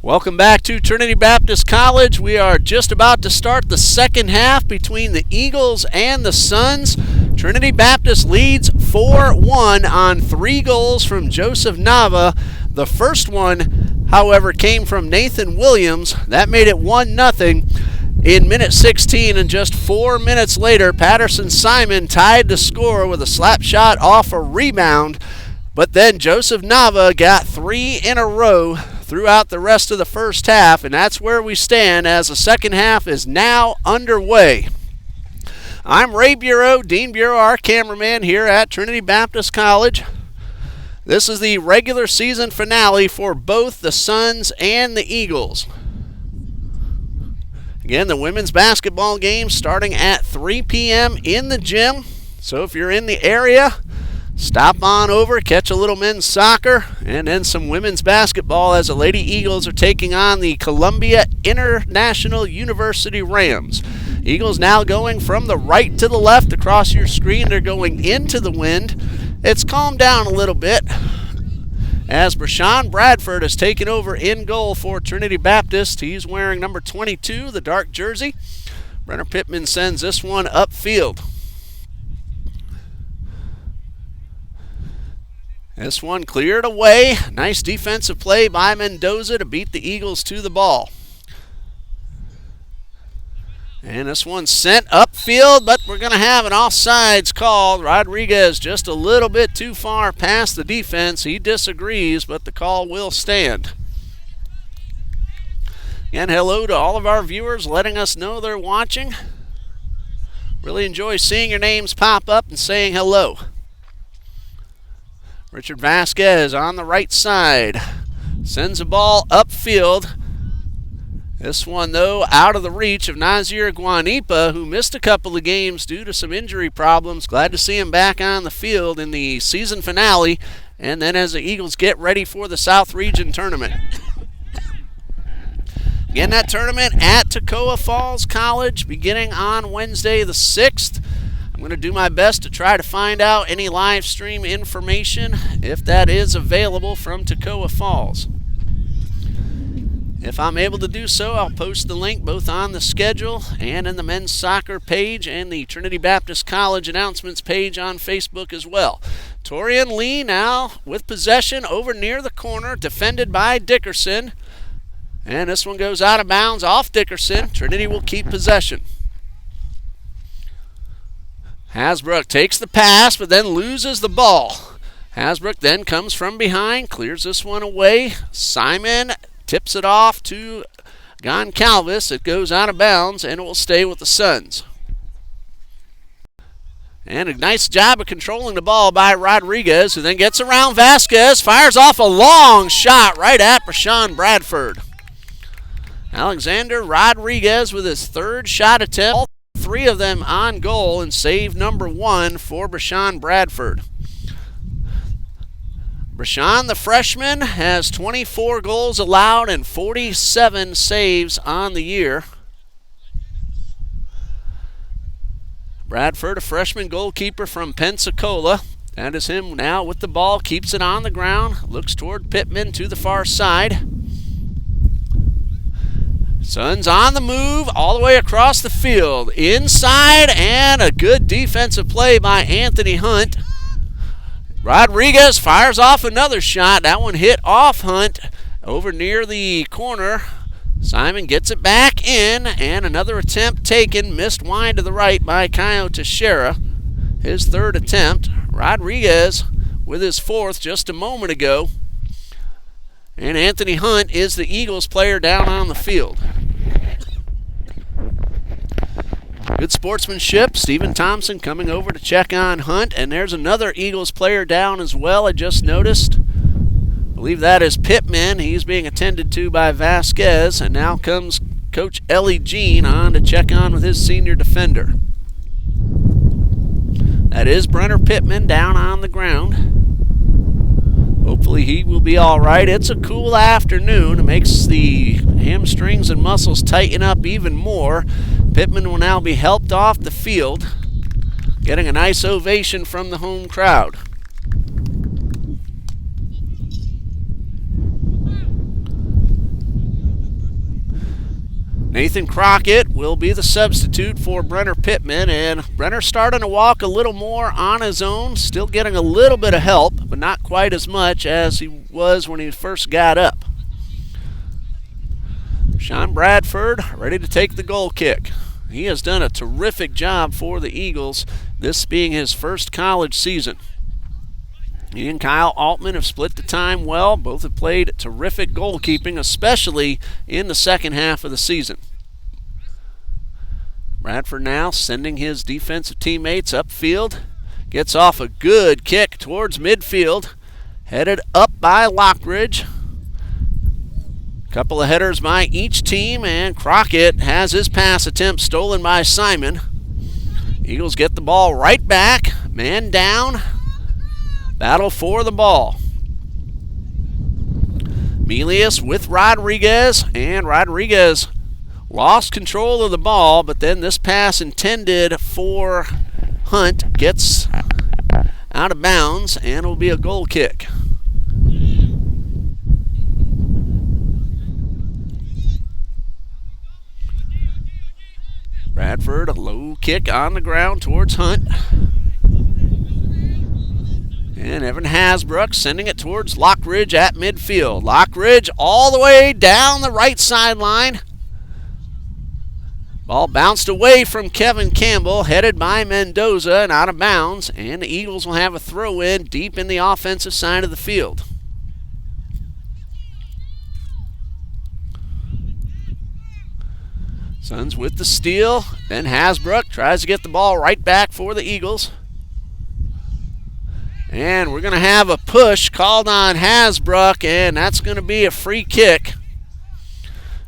Welcome back to Trinity Baptist College. We are just about to start the second half between the Eagles and the Suns. Trinity Baptist leads 4-1 on 3 goals from Joseph Nava. The first one, however, came from Nathan Williams. That made it 1-0 in minute 16, and just 4 minutes later, Patterson Simon tied the score with a slap shot off a rebound. But then Joseph Nava got 3 in a row throughout the rest of the first half, and that's where we stand as the second half is now underway. I'm Ray Bureau, Dean Bureau, our cameraman here at Trinity Baptist College. This is the regular season finale for both the Suns and the Eagles. Again, the women's basketball game starting at 3 p.m. in the gym. So if you're in the area, stop on over, catch a little men's soccer, and then some women's basketball as the Lady Eagles are taking on the Columbia International University Rams. Eagles now going from the right to the left across your screen. They're going into the wind. It's calmed down a little bit as Brashawn Bradford has taken over in goal for Trinity Baptist. He's wearing number 22, the dark jersey. Brenner Pittman sends this one upfield. This one cleared away. Nice defensive play by Mendoza to beat the Eagles to the ball. And this one sent upfield, but we're going to have an offsides call. Rodriguez just a little bit too far past the defense. He disagrees, but the call will stand. And hello to all of our viewers letting us know they're watching. Really enjoy seeing your names pop up and saying hello. Richard Vasquez on the right side. Sends the ball upfield. This one, though, out of the reach of Nazir Guanipa, who missed a couple of games due to some injury problems. Glad to see him back on the field in the season finale, and then as the Eagles get ready for the South Region Tournament. Again, that tournament at Toccoa Falls College beginning on Wednesday the 6th. I'm going to do my best to try to find out any live stream information, if that is available, from Toccoa Falls. If I'm able to do so, I'll post the link both on the schedule and in the men's soccer page and the Trinity Baptist College announcements page on Facebook as well. Torian Lee now with possession over near the corner, defended by Dickerson. And this one goes out of bounds off Dickerson. Trinity will keep possession. Hasbrook takes the pass, but then loses the ball. Hasbrook then comes from behind, clears this one away. Simon tips it off to Goncalves. It goes out of bounds, and it will stay with the Suns. And a nice job of controlling the ball by Rodriguez, who then gets around Vasquez, fires off a long shot right at Brashawn Bradford. Alexander Rodriguez with his third shot attempt. All 3 of them on goal, and save number 1 for Brashawn Bradford. Brashawn, the freshman, has 24 goals allowed and 47 saves on the year. Bradford, a freshman goalkeeper from Pensacola. That is him now with the ball, keeps it on the ground, looks toward Pittman to the far side. Suns on the move all the way across the field. Inside, and a good defensive play by Anthony Hunt. Rodriguez fires off another shot. That one hit off Hunt over near the corner. Simon gets it back in, and another attempt taken. Missed wide to the right by Caio Teixeira. His third attempt. Rodriguez with his 4th just a moment ago. And Anthony Hunt is the Eagles player down on the field. Good sportsmanship. Stephen Thompson coming over to check on Hunt. And there's another Eagles player down as well, I just noticed. I believe that is Pittman. He's being attended to by Vasquez. And now comes Coach Ellie Jean on to check on with his senior defender. That is Brenner Pittman down on the ground. Hopefully he will be all right. It's a cool afternoon. It makes the hamstrings and muscles tighten up even more. Pittman will now be helped off the field, getting a nice ovation from the home crowd. Nathan Crockett will be the substitute for Brenner Pittman, and Brenner starting to walk a little more on his own, still getting a little bit of help, but not quite as much as he was when he first got up. Sean Bradford ready to take the goal kick. He has done a terrific job for the Eagles, this being his first college season. He and Kyle Altman have split the time well. Both have played terrific goalkeeping, especially in the second half of the season. Bradford now sending his defensive teammates upfield. Gets off a good kick towards midfield. Headed up by Lockridge. Couple of headers by each team, and Crockett has his pass attempt stolen by Simon. Eagles get the ball right back. Man down. Battle for the ball. Melius with Rodriguez, and Rodriguez lost control of the ball, but then this pass intended for Hunt gets out of bounds, and it will be a goal kick. Bradford, a low kick on the ground towards Hunt. And Evan Hasbrook sending it towards Lockridge at midfield. Lockridge all the way down the right sideline. Ball bounced away from Kevin Campbell, headed by Mendoza and out of bounds. And the Eagles will have a throw in deep in the offensive side of the field. Suns with the steal. Then Hasbrook tries to get the ball right back for the Eagles. And we're going to have a push called on Hasbrook, and that's going to be a free kick.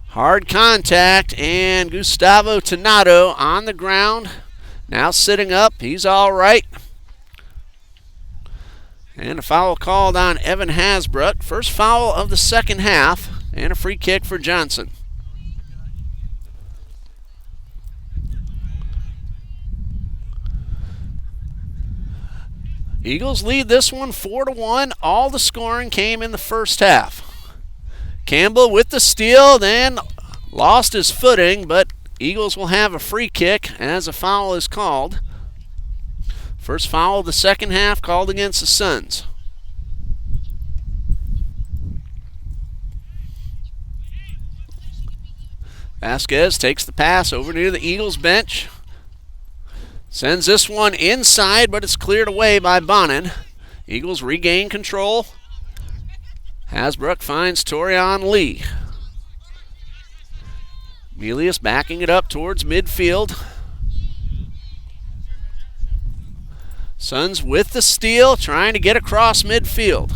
Hard contact, and Gustavo Tonado on the ground. Now sitting up. He's all right. And a foul called on Evan Hasbrook. First foul of the second half, and a free kick for Johnson. Eagles lead this one 4-1. All the scoring came in the first half. Campbell with the steal, then lost his footing, but Eagles will have a free kick as a foul is called. First foul of the second half called against the Suns. Vasquez takes the pass over near the Eagles bench. Sends this one inside, but it's cleared away by Bonin. Eagles regain control. Hasbrook finds Torian Lee. Melius backing it up towards midfield. Suns with the steal, trying to get across midfield.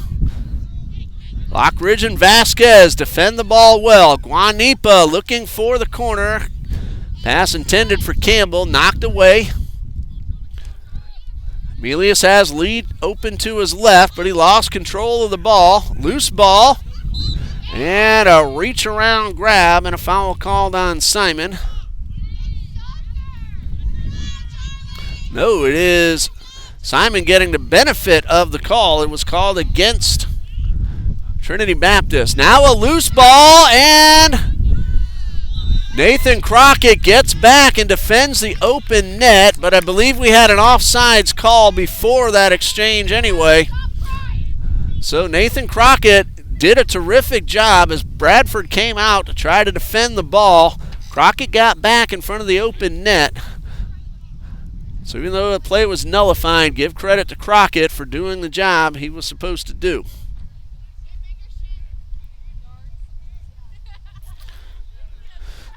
Lockridge and Vasquez defend the ball well. Guanipa looking for the corner. Pass intended for Campbell, knocked away. Melius has lead open to his left, but he lost control of the ball. Loose ball. And a reach around grab and a foul called on Simon. No, it is Simon getting the benefit of the call. It was called against Trinity Baptist. Now a loose ball, and Nathan Crockett gets back and defends the open net, but I believe we had an offsides call before that exchange anyway. So Nathan Crockett did a terrific job as Bradford came out to try to defend the ball. Crockett got back in front of the open net. So even though the play was nullified, give credit to Crockett for doing the job he was supposed to do.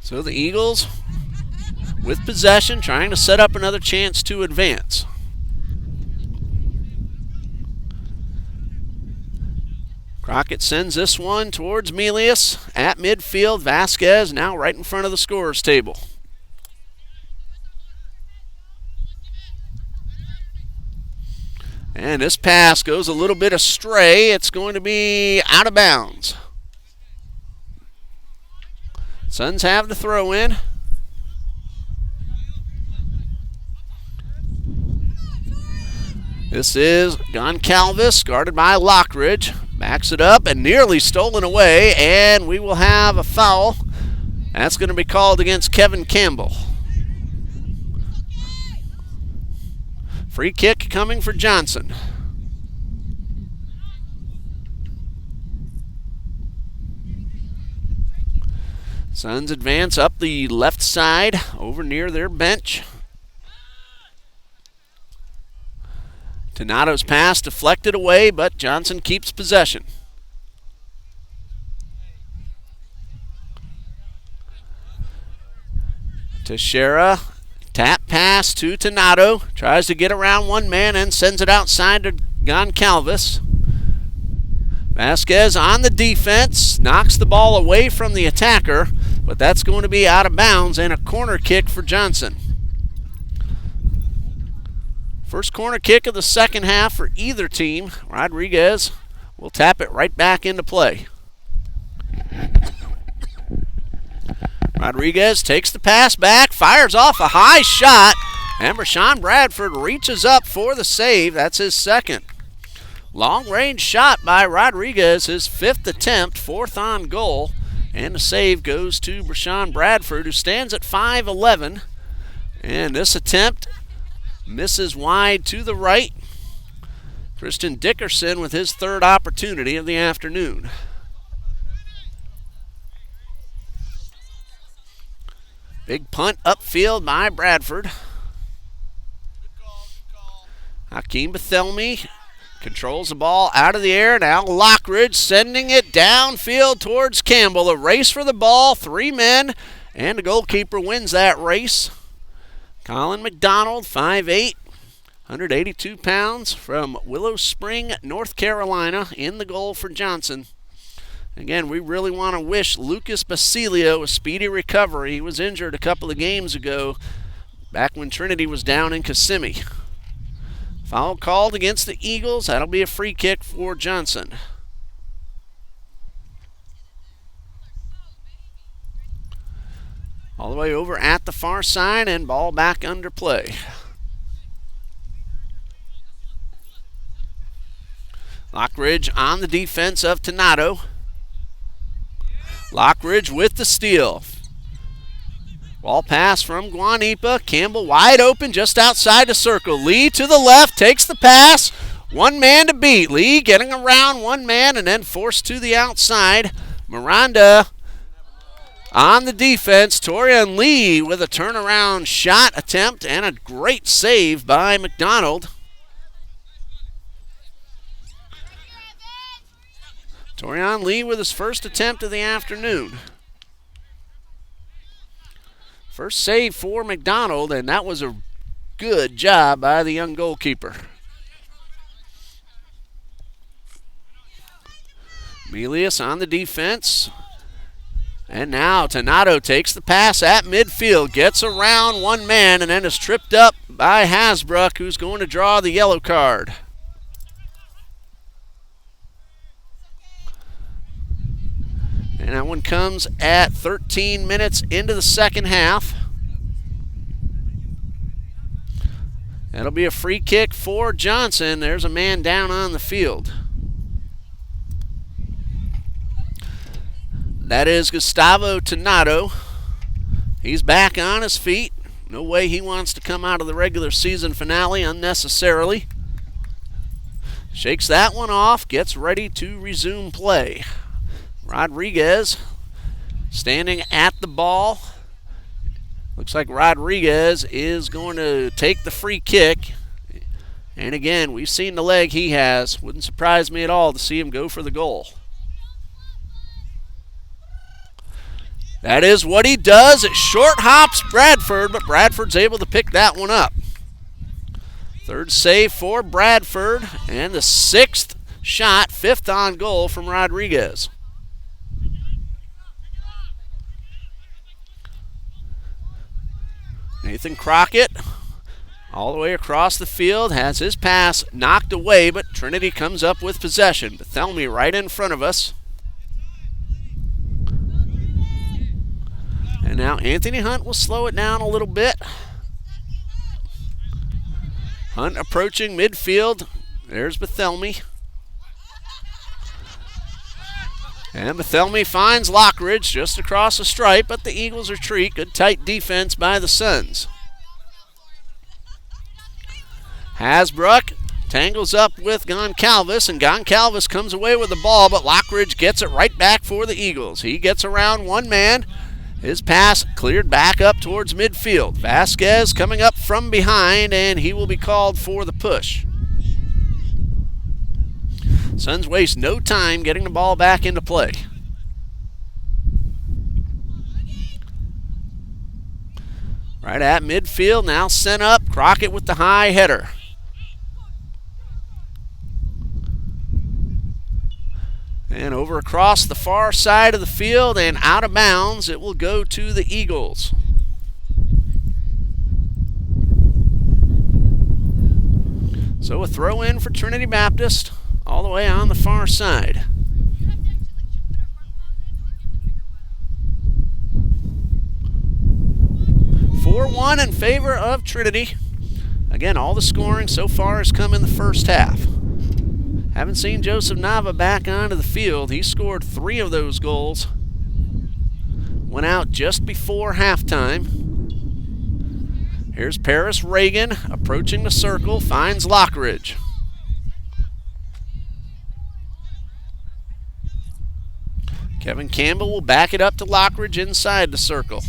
So the Eagles with possession, trying to set up another chance to advance. Crockett sends this one towards Melius at midfield. Vasquez now right in front of the scorer's table. And this pass goes a little bit astray. It's going to be out of bounds. Suns have the throw in. This is Goncalves, guarded by Lockridge. Backs it up and nearly stolen away, and we will have a foul That's going to be called against Kevin Campbell. Free kick coming for Johnson. Suns advance up the left side over near their bench. Donato's pass deflected away, but Johnson keeps possession. Teixeira, tap pass to Donato. Tries to get around one man and sends it outside to Goncalves. Vasquez on the defense, knocks the ball away from the attacker, but that's going to be out of bounds and a corner kick for Johnson. First corner kick of the second half for either team. Rodriguez will tap it right back into play. Rodriguez takes the pass back, fires off a high shot, and Rashawn Bradford reaches up for the save. That's his second. Long-range shot by Rodriguez, his fifth attempt, fourth on goal, and the save goes to Rashawn Bradford, who stands at 5'11", and this attempt misses wide to the right. Christian Dickerson with his third opportunity of the afternoon. Big punt upfield by Bradford. Hakeem Bethelmy controls the ball out of the air. Now Lockridge sending it downfield towards Campbell. A race for the ball, three men, and the goalkeeper wins that race. Colin McDonald, 5'8", 182 pounds, from Willow Spring, North Carolina, in the goal for Johnson. Again, we really want to wish Lucas Basilio a speedy recovery. He was injured a couple of games ago, back when Trinity was down in Kissimmee. Foul called against the Eagles. That'll be a free kick for Johnson. All the way over at the far side, and ball back under play. Lockridge on the defense of Donato. Lockridge with the steal. Ball pass from Guanipa. Campbell wide open just outside the circle. Lee to the left, takes the pass. One man to beat. Lee getting around one man and then forced to the outside. Miranda on the defense. Torian Lee with a turnaround shot attempt and a great save by McDonald. Torian Lee with his first attempt of the afternoon. First save for McDonald, and that was a good job by the young goalkeeper. Melius on the defense. And now Donato takes the pass at midfield, gets around one man, and then is tripped up by Hasbrook, who's going to draw the yellow card. And that one comes at 13 minutes into the second half. That'll be a free kick for Johnson. There's a man down on the field. That is Gustavo Donato. He's back on his feet. No way he wants to come out of the regular season finale unnecessarily. Shakes that one off, gets ready to resume play. Rodriguez standing at the ball. Looks like Rodriguez is going to take the free kick. And again, we've seen the leg he has. Wouldn't surprise me at all to see him go for the goal. That is what he does. It short hops Bradford, but Bradford's able to pick that one up. Third save for Bradford, and the sixth shot, fifth on goal from Rodriguez. Nathan Crockett, all the way across the field, has his pass knocked away, but Trinity comes up with possession. Bethelmy right in front of us. And now Anthony Hunt will slow it down a little bit. Hunt approaching midfield. There's Bethelmy. And Bethelmy finds Lockridge just across the stripe, but the Eagles retreat. Good tight defense by the Suns. Hasbrook tangles up with Goncalves, and Goncalves comes away with the ball, but Lockridge gets it right back for the Eagles. He gets around one man. His pass cleared back up towards midfield. Vasquez coming up from behind, and he will be called for the push. Suns waste no time getting the ball back into play. Right at midfield, now sent up. Crockett with the high header. And over across the far side of the field and out of bounds, it will go to the Eagles. So a throw in for Trinity Baptist all the way on the far side. (4-1) in favor of Trinity. Again, all the scoring so far has come in the first half. Haven't seen Joseph Nava back onto the field. He scored 3 of those goals. Went out just before halftime. Here's Paris Reagan approaching the circle, finds Lockridge. Kevin Campbell will back it up to Lockridge inside the circle.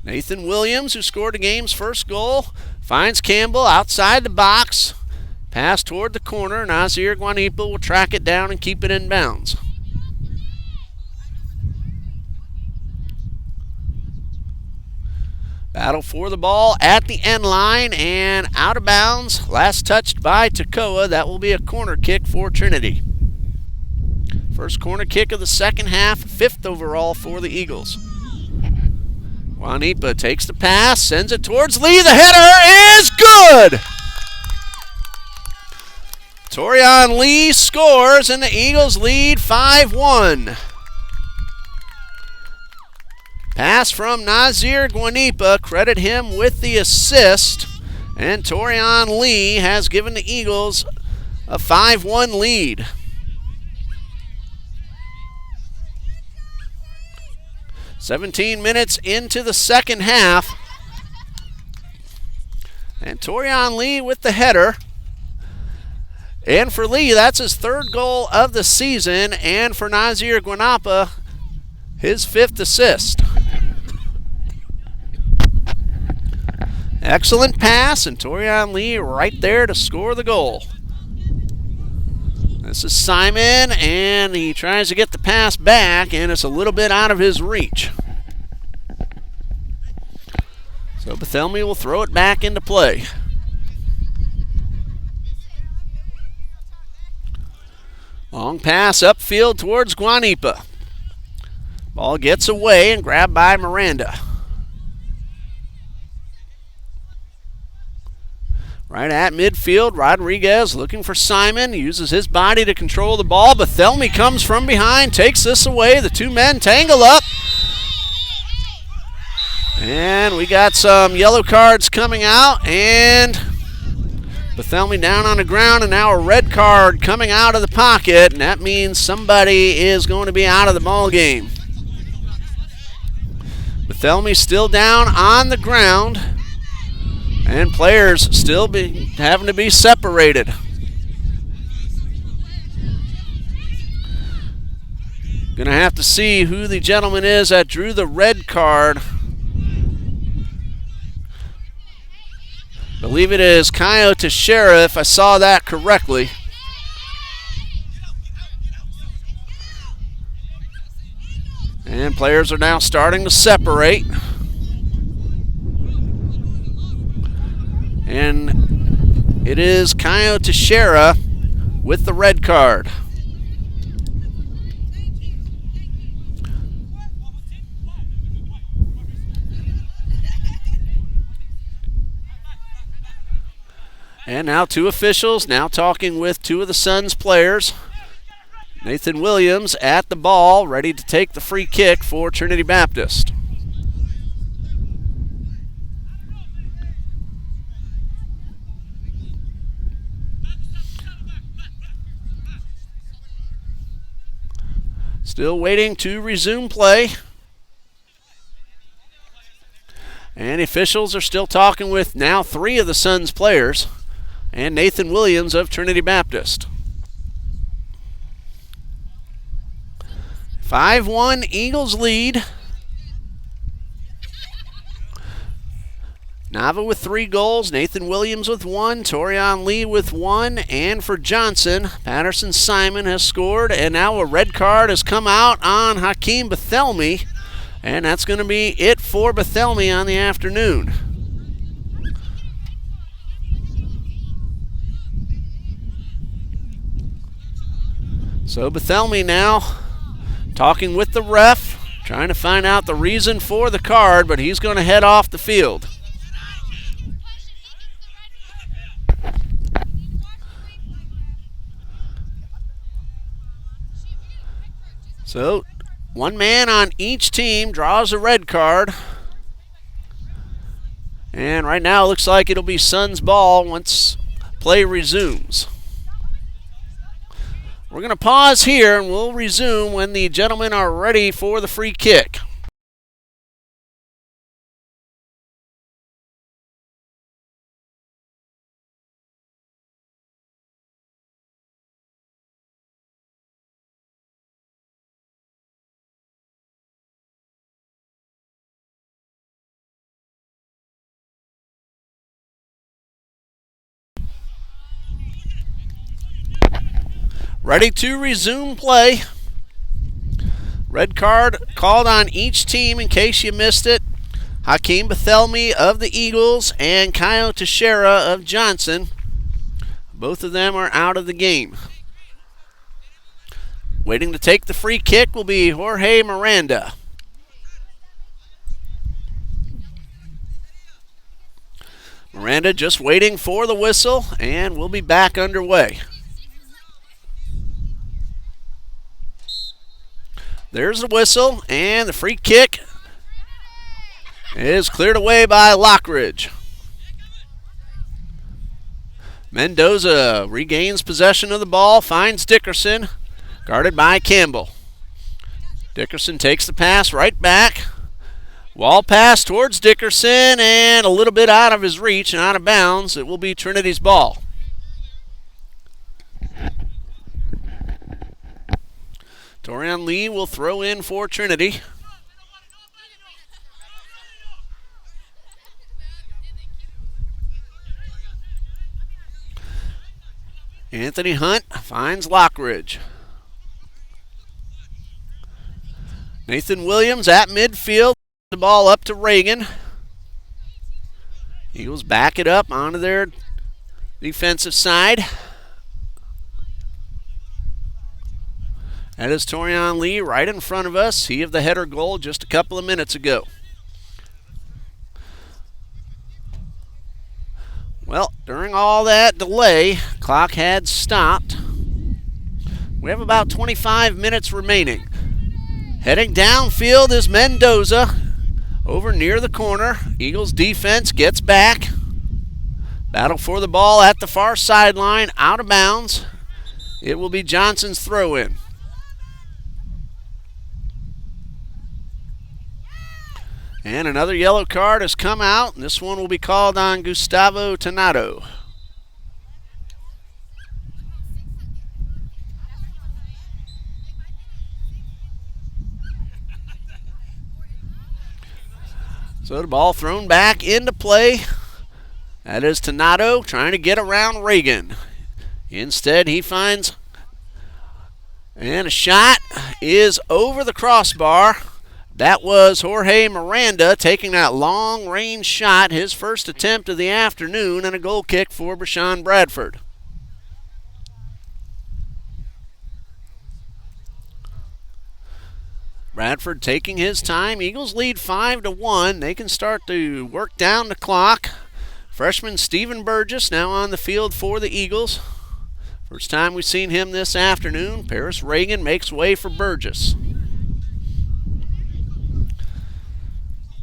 Nathan Williams, who scored the game's first goal, finds Campbell outside the box. Pass toward the corner. Nazir Guanipa will track it down and keep it in bounds. Battle for the ball at the end line and out of bounds. Last touched by Takoa. That will be a corner kick for Trinity. First corner kick of the second half, 5th overall for the Eagles. Guanipa takes the pass, sends it towards Lee. The header is good! Torian Lee scores and the Eagles lead 5-1. Pass from Nazir Guanipa, credit him with the assist, and Torian Lee has given the Eagles a 5-1 lead. (17 minutes into the second half. And Torian Lee with the header. And for Lee, that's his 3rd goal of the season. And for Nazir Guanipa, his 5th assist. Excellent pass, and Torian Lee right there to score the goal. This is Simon, and he tries to get the pass back, and it's a little bit out of his reach. So Bethelmy will throw it back into play. Long pass upfield towards Guanipa. Ball gets away and grabbed by Miranda. Right at midfield, Rodriguez looking for Simon. He uses his body to control the ball. Bethelmy comes from behind, takes this away. The 2 men tangle up. And we got some yellow cards coming out. And Bethelmy down on the ground, and now a red card coming out of the pocket. And that means somebody is going to be out of the ball game. Bethelmy still down on the ground. And players still having to be separated. Gonna have to see who the gentleman is that drew the red card. Believe it is Kaio Teixeira, if I saw that correctly. And players are now starting to separate. And it is Kaio Teixeira with the red card. And now 2 officials now talking with 2 of the Suns players. Nathan Williams at the ball, ready to take the free kick for Trinity Baptist. Still waiting to resume play. And officials are still talking with now 3 of the Suns players and Nathan Williams of Trinity Baptist. 5-1 Eagles lead. Nava with 3 goals, Nathan Williams with 1, Torian Lee with 1, and for Johnson, Patterson Simon has scored, and now a red card has come out on Hakeem Bethelmy, and that's going to be it for Bethelmy on the afternoon. So Bethelmy now talking with the ref, trying to find out the reason for the card, but he's going to head off the field. So, 1 man on each team draws a red card. And right now it looks like it'll be Suns ball once play resumes. We're going to pause here and we'll resume when the gentlemen are ready for the free kick. Ready to resume play. Red card called on each team in case you missed it. Hakeem Bethelmy of the Eagles and Kyle Teixeira of Johnson. Both of them are out of the game. Waiting to take the free kick will be Jorge Miranda. Miranda just waiting for the whistle, and we'll be back underway. There's the whistle, and the free kick is cleared away by Lockridge. Mendoza regains possession of the ball, finds Dickerson, guarded by Campbell. Dickerson takes the pass right back. Wall pass towards Dickerson, and a little bit out of his reach and out of bounds. It will be Trinity's ball. Torian Lee will throw in for Trinity. Anthony Hunt finds Lockridge. Nathan Williams at midfield. The ball up to Reagan. Eagles back it up onto their defensive side. That is Torian Lee right in front of us. He of the header goal just a couple of minutes ago. Well, during all that delay, clock had stopped. We have about 25 minutes remaining. Heading downfield is Mendoza over near the corner. Eagles defense gets back. Battle for the ball at the far sideline, out of bounds. It will be Johnson's throw-in. And another yellow card has come out, and this one will be called on Gustavo Tanato. So the ball thrown back into play. That is Tanato trying to get around Reagan. Instead, he finds, and a shot is over the crossbar. That was Jorge Miranda taking that long-range shot, his first attempt of the afternoon, and a goal kick for Brashawn Bradford. Bradford taking his time. Eagles lead 5-1. They can start to work down the clock. Freshman Stephen Burgess now on the field for the Eagles. First time we've seen him this afternoon. Paris Reagan makes way for Burgess.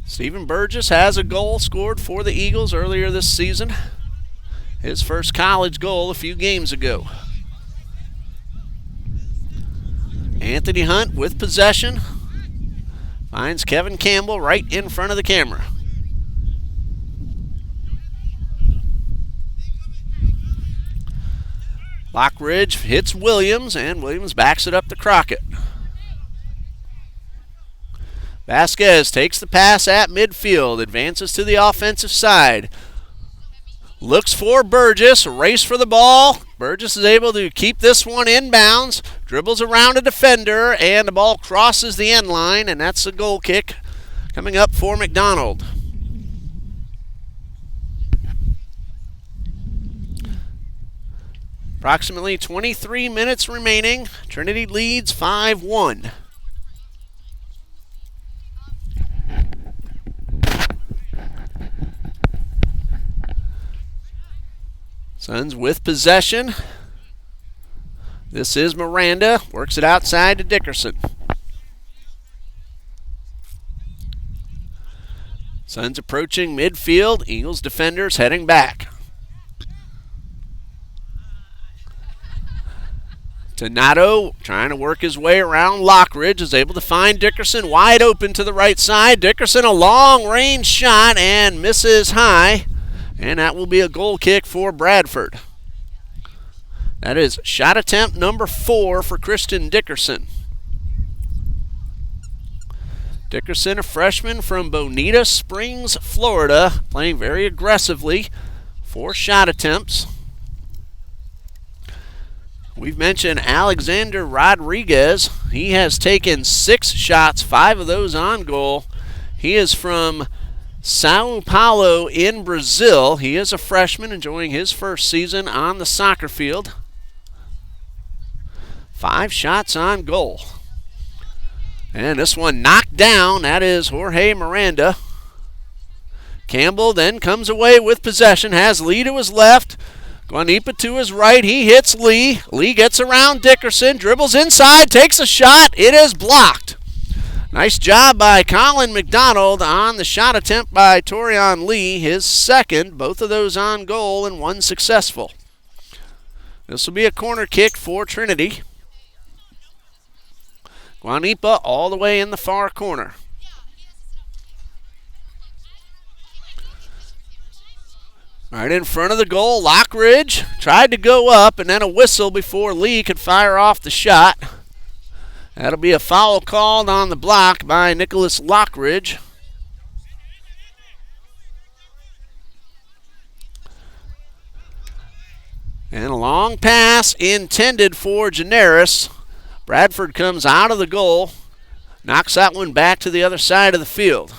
Stephen Burgess has a goal scored for the Eagles earlier this season. His first college goal a few games ago. Anthony Hunt with possession. Finds Kevin Campbell right in front of the camera. Lockridge hits Williams, and Williams backs it up to Crockett. Vasquez takes the pass at midfield, advances to the offensive side. Looks for Burgess, race for the ball. Burgess is able to keep this one inbounds, dribbles around a defender, and the ball crosses the end line, and that's a goal kick coming up for McDonald. Approximately 23 minutes remaining. Trinity leads 5-1. Suns with possession. This is Miranda. Works it outside to Dickerson. Suns approaching midfield. Eagles defenders heading back. Donato trying to work his way around Lockridge, is able to find Dickerson wide open to the right side. Dickerson a long range shot and misses high, and that will be a goal kick for Bradford. That is shot attempt number 4 for Christian Dickerson. Dickerson, a freshman from Bonita Springs, Florida, playing very aggressively. 4 shot attempts. We've mentioned Alexander Rodriguez. He has taken 6 shots, 5 of those on goal. He is from Sao Paulo in Brazil. He is a freshman enjoying his first season on the soccer field. 5 shots on goal. And this one knocked down. That is Jorge Miranda. Campbell then comes away with possession, has Lee to his left. Guanipa to his right, he hits Lee. Lee gets around Dickerson, dribbles inside, takes a shot. It is blocked. Nice job by Colin McDonald on the shot attempt by Torian Lee, his second. Both of those on goal and 1 successful. This will be a corner kick for Trinity. Guanipa all the way in the far corner. Right in front of the goal, Lockridge tried to go up, and then a whistle before Lee could fire off the shot. That'll be a foul called on the block by Nicholas Lockridge. And a long pass intended for Generis. Bradford comes out of the goal, knocks that one back to the other side of the field.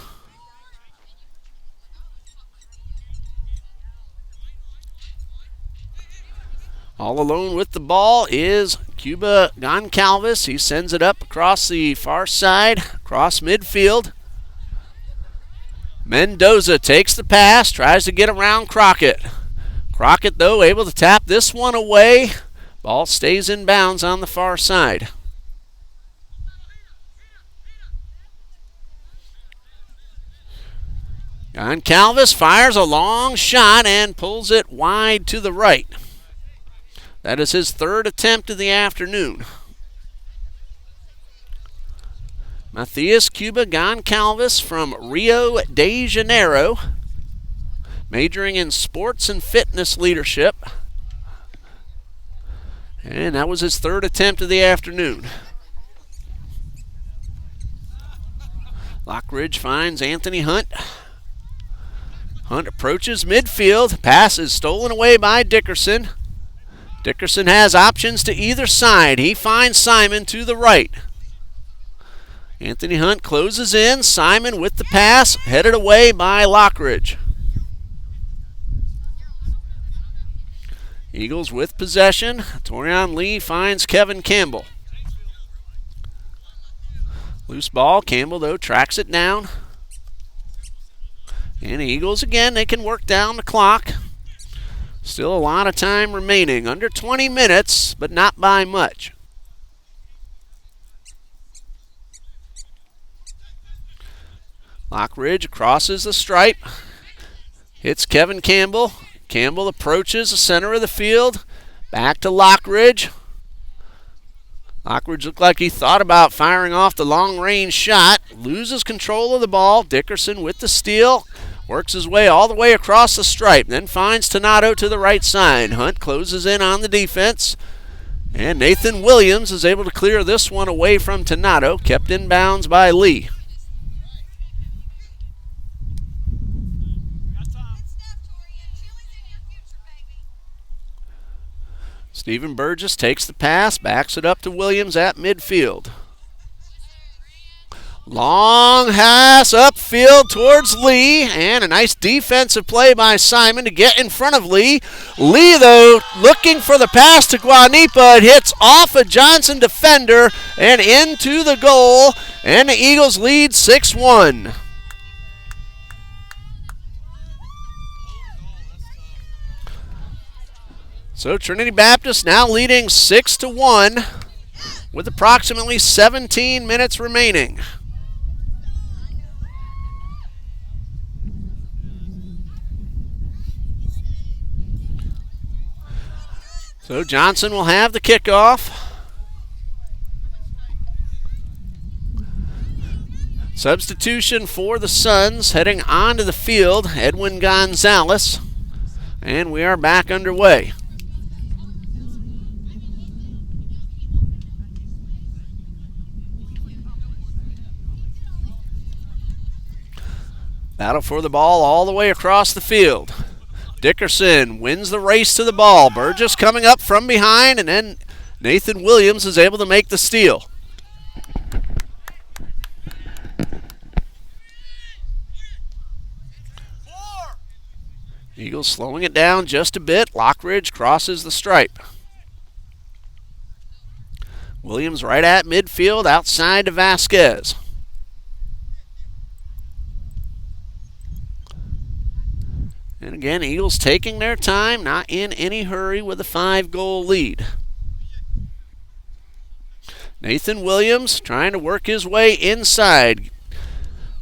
All alone with the ball is Cuba Goncalves. He sends it up across the far side, across midfield. Mendoza takes the pass, tries to get around Crockett. Crockett, though, able to tap this one away. Ball stays in bounds on the far side. Goncalves fires a long shot and pulls it wide to the right. That is his 3rd attempt of the afternoon. Matthias Cuba Goncalves from Rio de Janeiro, majoring in sports and fitness leadership. And that was his 3rd attempt of the afternoon. Lockridge finds Anthony Hunt. Hunt approaches midfield. Pass is stolen away by Dickerson. Dickerson has options to either side. He finds Simon to the right. Anthony Hunt closes in. Simon with the pass, headed away by Lockridge. Eagles with possession. Torian Lee finds Kevin Campbell. Loose ball. Campbell, though, tracks it down. And the Eagles, again, they can work down the clock. Still a lot of time remaining. Under 20 minutes, but not by much. Lockridge crosses the stripe. Hits Kevin Campbell. Campbell approaches the center of the field. Back to Lockridge. Lockridge looked like he thought about firing off the long-range shot. Loses control of the ball. Dickerson with the steal. Works his way all the way across the stripe. Then finds Donato to the right side. Hunt closes in on the defense. And Nathan Williams is able to clear this one away from Donato. Kept in bounds by Lee. Stephen Burgess takes the pass, backs it up to Williams at midfield. Long pass upfield towards Lee, and a nice defensive play by Simon to get in front of Lee. Lee, though, looking for the pass to Guanipa. It hits off a Johnson defender and into the goal, and the Eagles lead 6-1. So Trinity Baptist now leading 6-1 with approximately 17 minutes remaining. So Johnson will have the kickoff. Substitution for the Suns heading onto the field, Edwin Gonzalez. And we are back underway. Battle for the ball all the way across the field. Dickerson wins the race to the ball. Burgess coming up from behind, and then Nathan Williams is able to make the steal. Eagles slowing it down just a bit. Lockridge crosses the stripe. Williams right at midfield outside to Vasquez. And again, Eagles taking their time, not in any hurry with a 5-goal lead. Nathan Williams trying to work his way inside.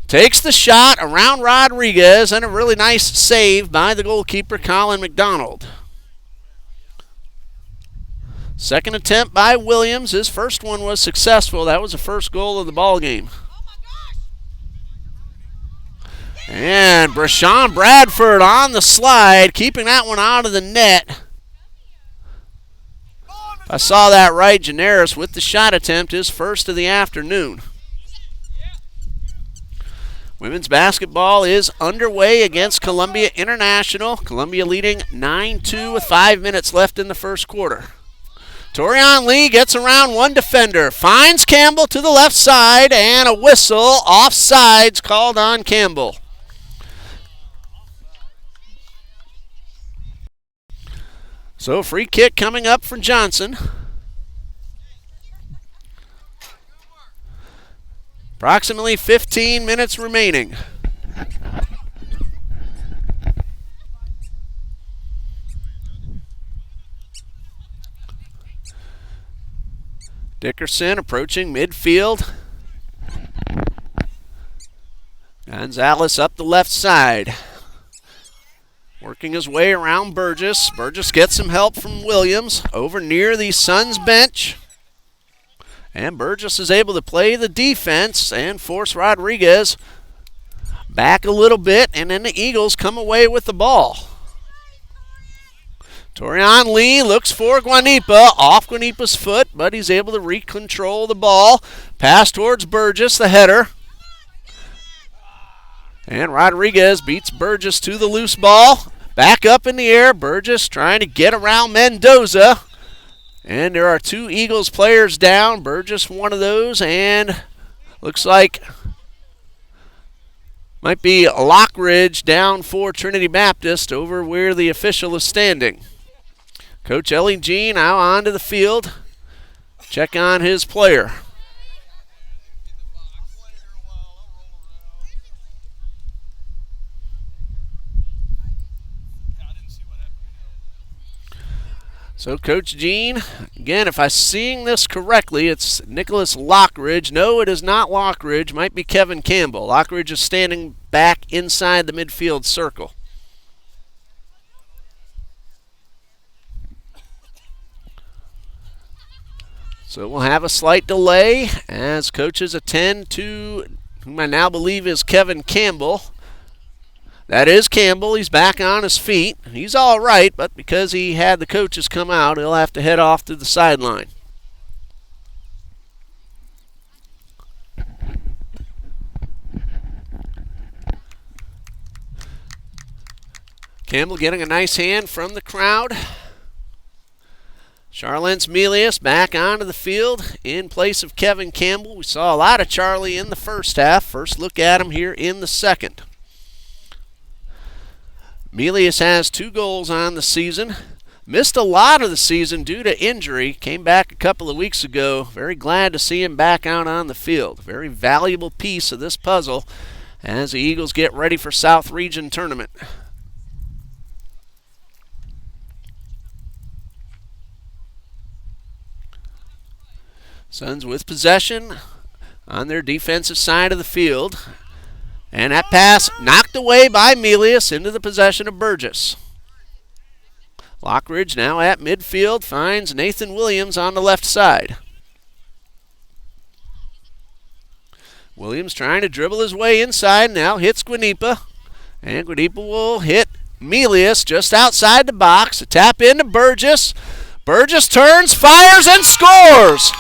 Takes the shot around Rodriguez, and a really nice save by the goalkeeper, Colin McDonald. Second attempt by Williams. His first one was successful. That was the first goal of the ball game. And Brashawn Bradford on the slide, keeping that one out of the net. If I saw that right, Generis with the shot attempt, his first of the afternoon. Women's basketball is underway against Columbia International. Columbia leading 9-2 with 5 minutes left in the first quarter. Torian Lee gets around one defender, finds Campbell to the left side, and a whistle, offsides called on Campbell. So free kick coming up for Johnson. Approximately 15 minutes remaining. Dickerson approaching midfield. Gonzalez up the left side. Working his way around Burgess. Burgess gets some help from Williams over near the Suns bench. And Burgess is able to play the defense and force Rodriguez back a little bit, and then the Eagles come away with the ball. Torian Lee looks for Guanipa, off Guanipa's foot, but he's able to recontrol the ball. Pass towards Burgess, the header. And Rodriguez beats Burgess to the loose ball. Back up in the air. Burgess trying to get around Mendoza. And there are two Eagles players down. Burgess one of those. And looks like might be Lockridge down for Trinity Baptist over where the official is standing. Coach Ellie Jean now onto the field. Check on his player. So Coach Jean, again, if I'm seeing this correctly, it's Nicholas Lockridge. No, it is not Lockridge. Might be Kevin Campbell. Lockridge is standing back inside the midfield circle. So So we'll have a slight delay as coaches attend to whom I now believe is Kevin Campbell. That is Campbell. He's back on his feet. He's all right, but because he had the coaches come out, he'll have to head off to the sideline. Campbell getting a nice hand from the crowd. Charlence Melius back onto the field in place of Kevin Campbell. We saw a lot of Charlie in the first half. First look at him here in the second. Melius has 2 goals on the season. Missed a lot of the season due to injury. Came back a couple of weeks ago. Very glad to see him back out on the field. Very valuable piece of this puzzle as the Eagles get ready for South Region Tournament. Suns with possession on their defensive side of the field. And that pass knocked away by Melius into the possession of Burgess. Lockridge now at midfield finds Nathan Williams on the left side. Williams trying to dribble his way inside, now hits Guanipa. And Guanipa will hit Melius just outside the box. A tap into Burgess. Burgess turns, fires, and scores!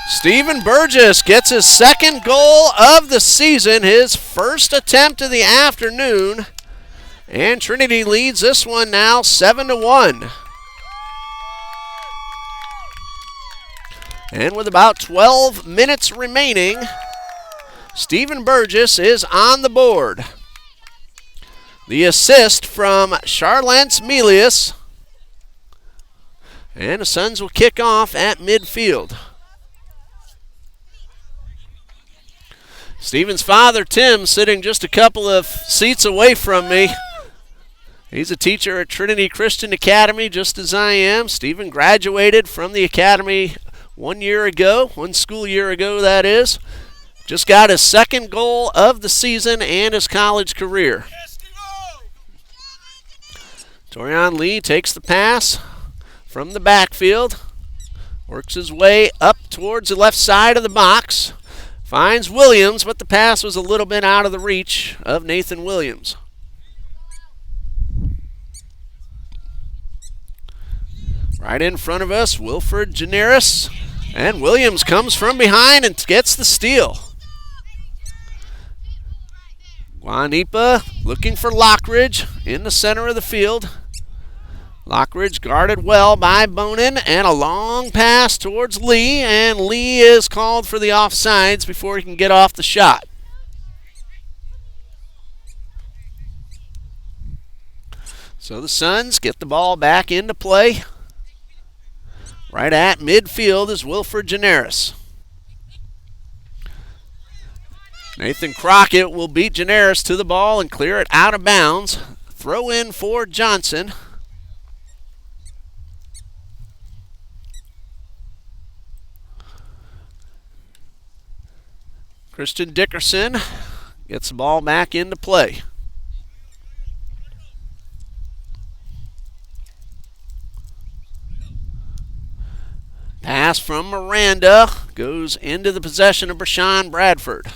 Stephen Burgess gets his second goal of the season, his first attempt of the afternoon, and Trinity leads this one now 7-1. And with about 12 minutes remaining, Stephen Burgess is on the board. The assist from Charlence Melius, and the Suns will kick off at midfield. Stephen's father, Tim, sitting just a couple of seats away from me. He's a teacher at Trinity Christian Academy, just as I am. Stephen graduated from the academy 1 year ago, 1 school year ago, that is. Just got his second goal of the season and his college career. Torian Lee takes the pass from the backfield, works his way up towards the left side of the box. Finds Williams, but the pass was a little bit out of the reach of Nathan Williams. Right in front of us, Wilfred Generis. And Williams comes from behind and gets the steal. Guanipa looking for Lockridge in the center of the field. Lockridge guarded well by Bonin, and a long pass towards Lee, and Lee is called for the offsides before he can get off the shot. So the Suns get the ball back into play. Right at midfield is Wilfred Generis. Nathan Crockett will beat Generis to the ball and clear it out of bounds. Throw in for Johnson. Christian Dickerson gets the ball back into play. Pass from Miranda goes into the possession of Brashawn Bradford.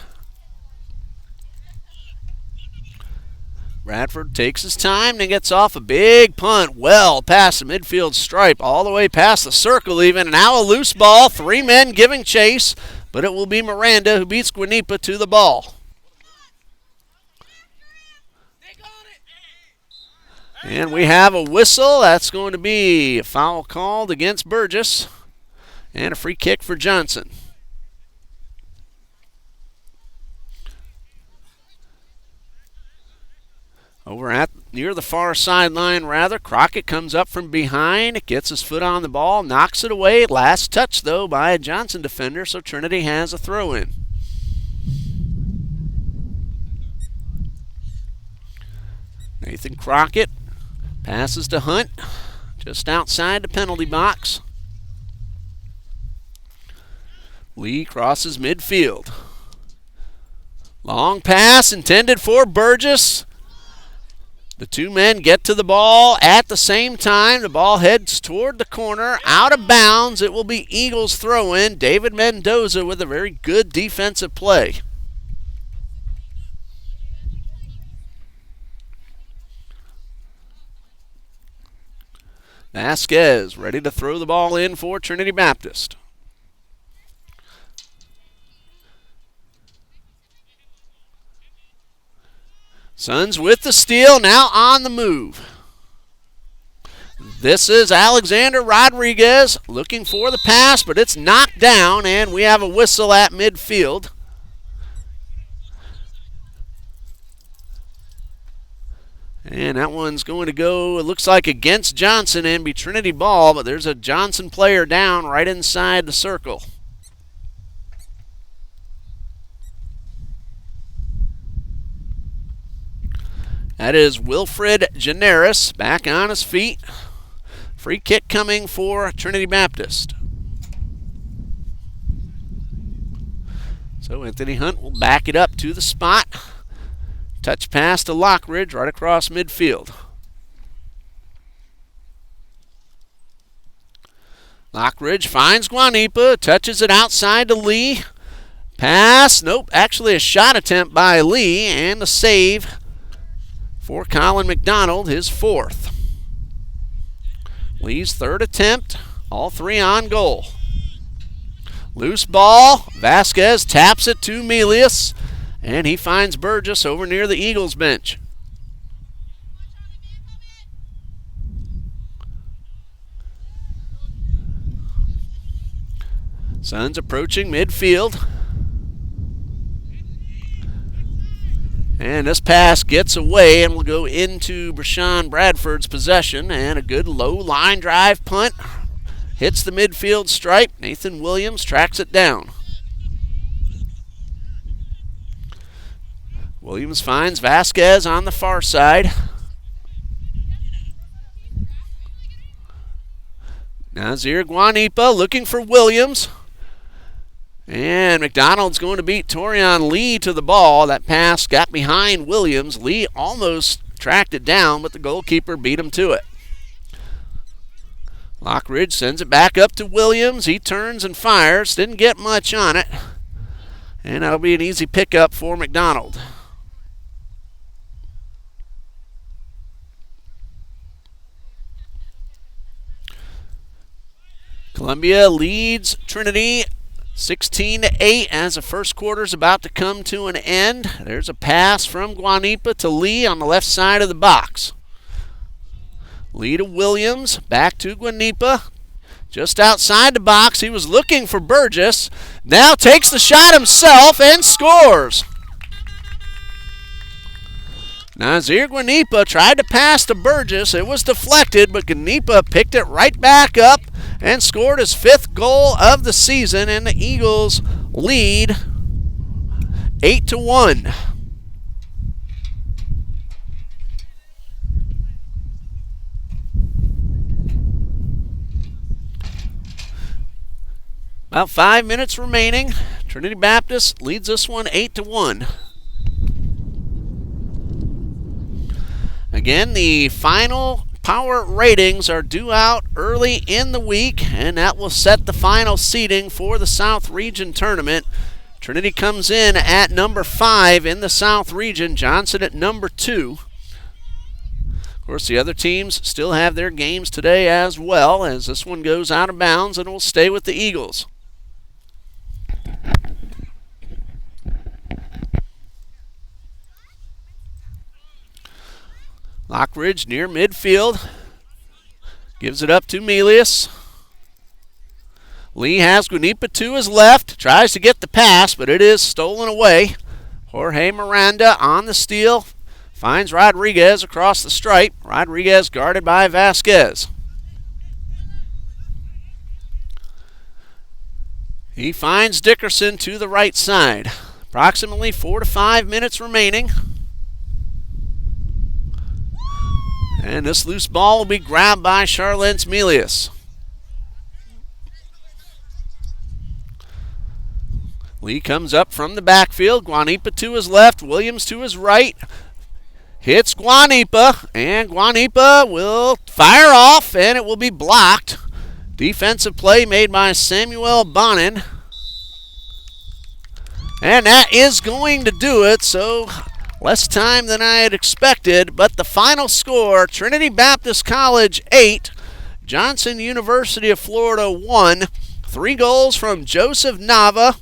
Bradford takes his time and gets off a big punt well past the midfield stripe, all the way past the circle even. Now a loose ball, 3 men giving chase, but it will be Miranda who beats Guanipa to the ball. And we have a whistle. That's going to be a foul called against Burgess. And a free kick for Johnson. Over at near the far sideline, rather. Crockett comes up from behind, gets his foot on the ball, knocks it away. Last touch, though, by a Johnson defender, so Trinity has a throw-in. Nathan Crockett passes to Hunt, just outside the penalty box. Lee crosses midfield. Long pass intended for Burgess. The two men get to the ball at the same time. The ball heads toward the corner, out of bounds. It will be Eagles throw-in. David Mendoza with a very good defensive play. Vasquez ready to throw the ball in for Trinity Baptist. Suns with the steal, now on the move. This is Alexander Rodriguez looking for the pass, but it's knocked down, and we have a whistle at midfield. And that one's going to go, it looks like, against Johnson and be Trinity ball, but there's a Johnson player down right inside the circle. That is Wilfred Generis back on his feet. Free kick coming for Trinity Baptist. So Anthony Hunt will back it up to the spot. Touch pass to Lockridge right across midfield. Lockridge finds Guanipa, touches it outside to Lee. Pass, nope, actually a shot attempt by Lee, and a save for Colin McDonald, his fourth. Lee's third attempt, all three on goal. Loose ball, Vasquez taps it to Melius, and he finds Burgess over near the Eagles bench. Suns approaching midfield. And this pass gets away and will go into Brashawn Bradford's possession. And a good low line drive punt. Hits the midfield stripe. Nathan Williams tracks it down. Williams finds Vasquez on the far side. Nazir Guanipa looking for Williams. And McDonald's going to beat Torian Lee to the ball. That pass got behind Williams. Lee almost tracked it down, but the goalkeeper beat him to it. Lockridge sends it back up to Williams. He turns and fires. Didn't get much on it. And that'll be an easy pickup for McDonald. Columbia leads Trinity 16-8 as the first quarter is about to come to an end. There's a pass from Guanipa to Lee on the left side of the box. Lee to Williams, back to Guanipa. Just outside the box, he was looking for Burgess. Now takes the shot himself and scores. Nazir Guanipa tried to pass to Burgess. It was deflected, but Guanipa picked it right back up and scored his fifth goal of the season, and the Eagles lead 8-1. About 5 minutes remaining. Trinity Baptist leads this one 8-1. Again, the final power ratings are due out early in the week, and that will set the final seeding for the South Region Tournament. Trinity comes in at number 5 in the South Region, Johnson at number 2. Of course, the other teams still have their games today as well, as this one goes out of bounds and will stay with the Eagles. Lockridge near midfield. Gives it up to Melius. Lee has Guanipa to his left. Tries to get the pass, but it is stolen away. Jorge Miranda on the steal. Finds Rodriguez across the stripe. Rodriguez guarded by Vasquez. He finds Dickerson to the right side. Approximately 4 to 5 minutes remaining. And this loose ball will be grabbed by Charlene Melius. Lee comes up from the backfield. Guanipa to his left. Williams to his right. hits Guanipa, and Guanipa will fire off, and it will be blocked. Defensive play made by Samuel Bonin. And that is going to do it, so less time than I had expected. But the final score, Trinity Baptist College 8, Johnson University of Florida 1. 3 goals from Joseph Nava.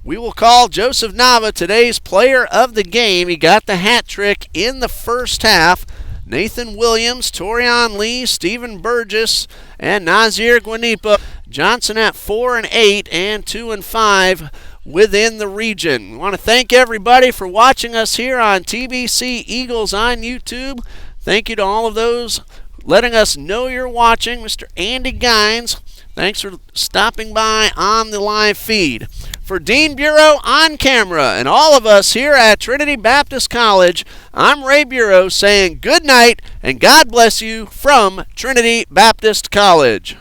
We will call Joseph Nava today's player of the game. He got the hat trick in the first half. Nathan Williams, Torian Lee, Stephen Burgess, and Nazir Guanipa. Johnson at 4 and 8 and 2 and 5 within the region. We want to thank everybody for watching us here on TBC Eagles on YouTube. Thank you to all of those letting us know you're watching. Mr. Andy Gines, thanks for stopping by on the live feed. For Dean Bureau on camera and all of us here at Trinity Baptist College, I'm Ray Bureau saying good night and God bless you from Trinity Baptist College.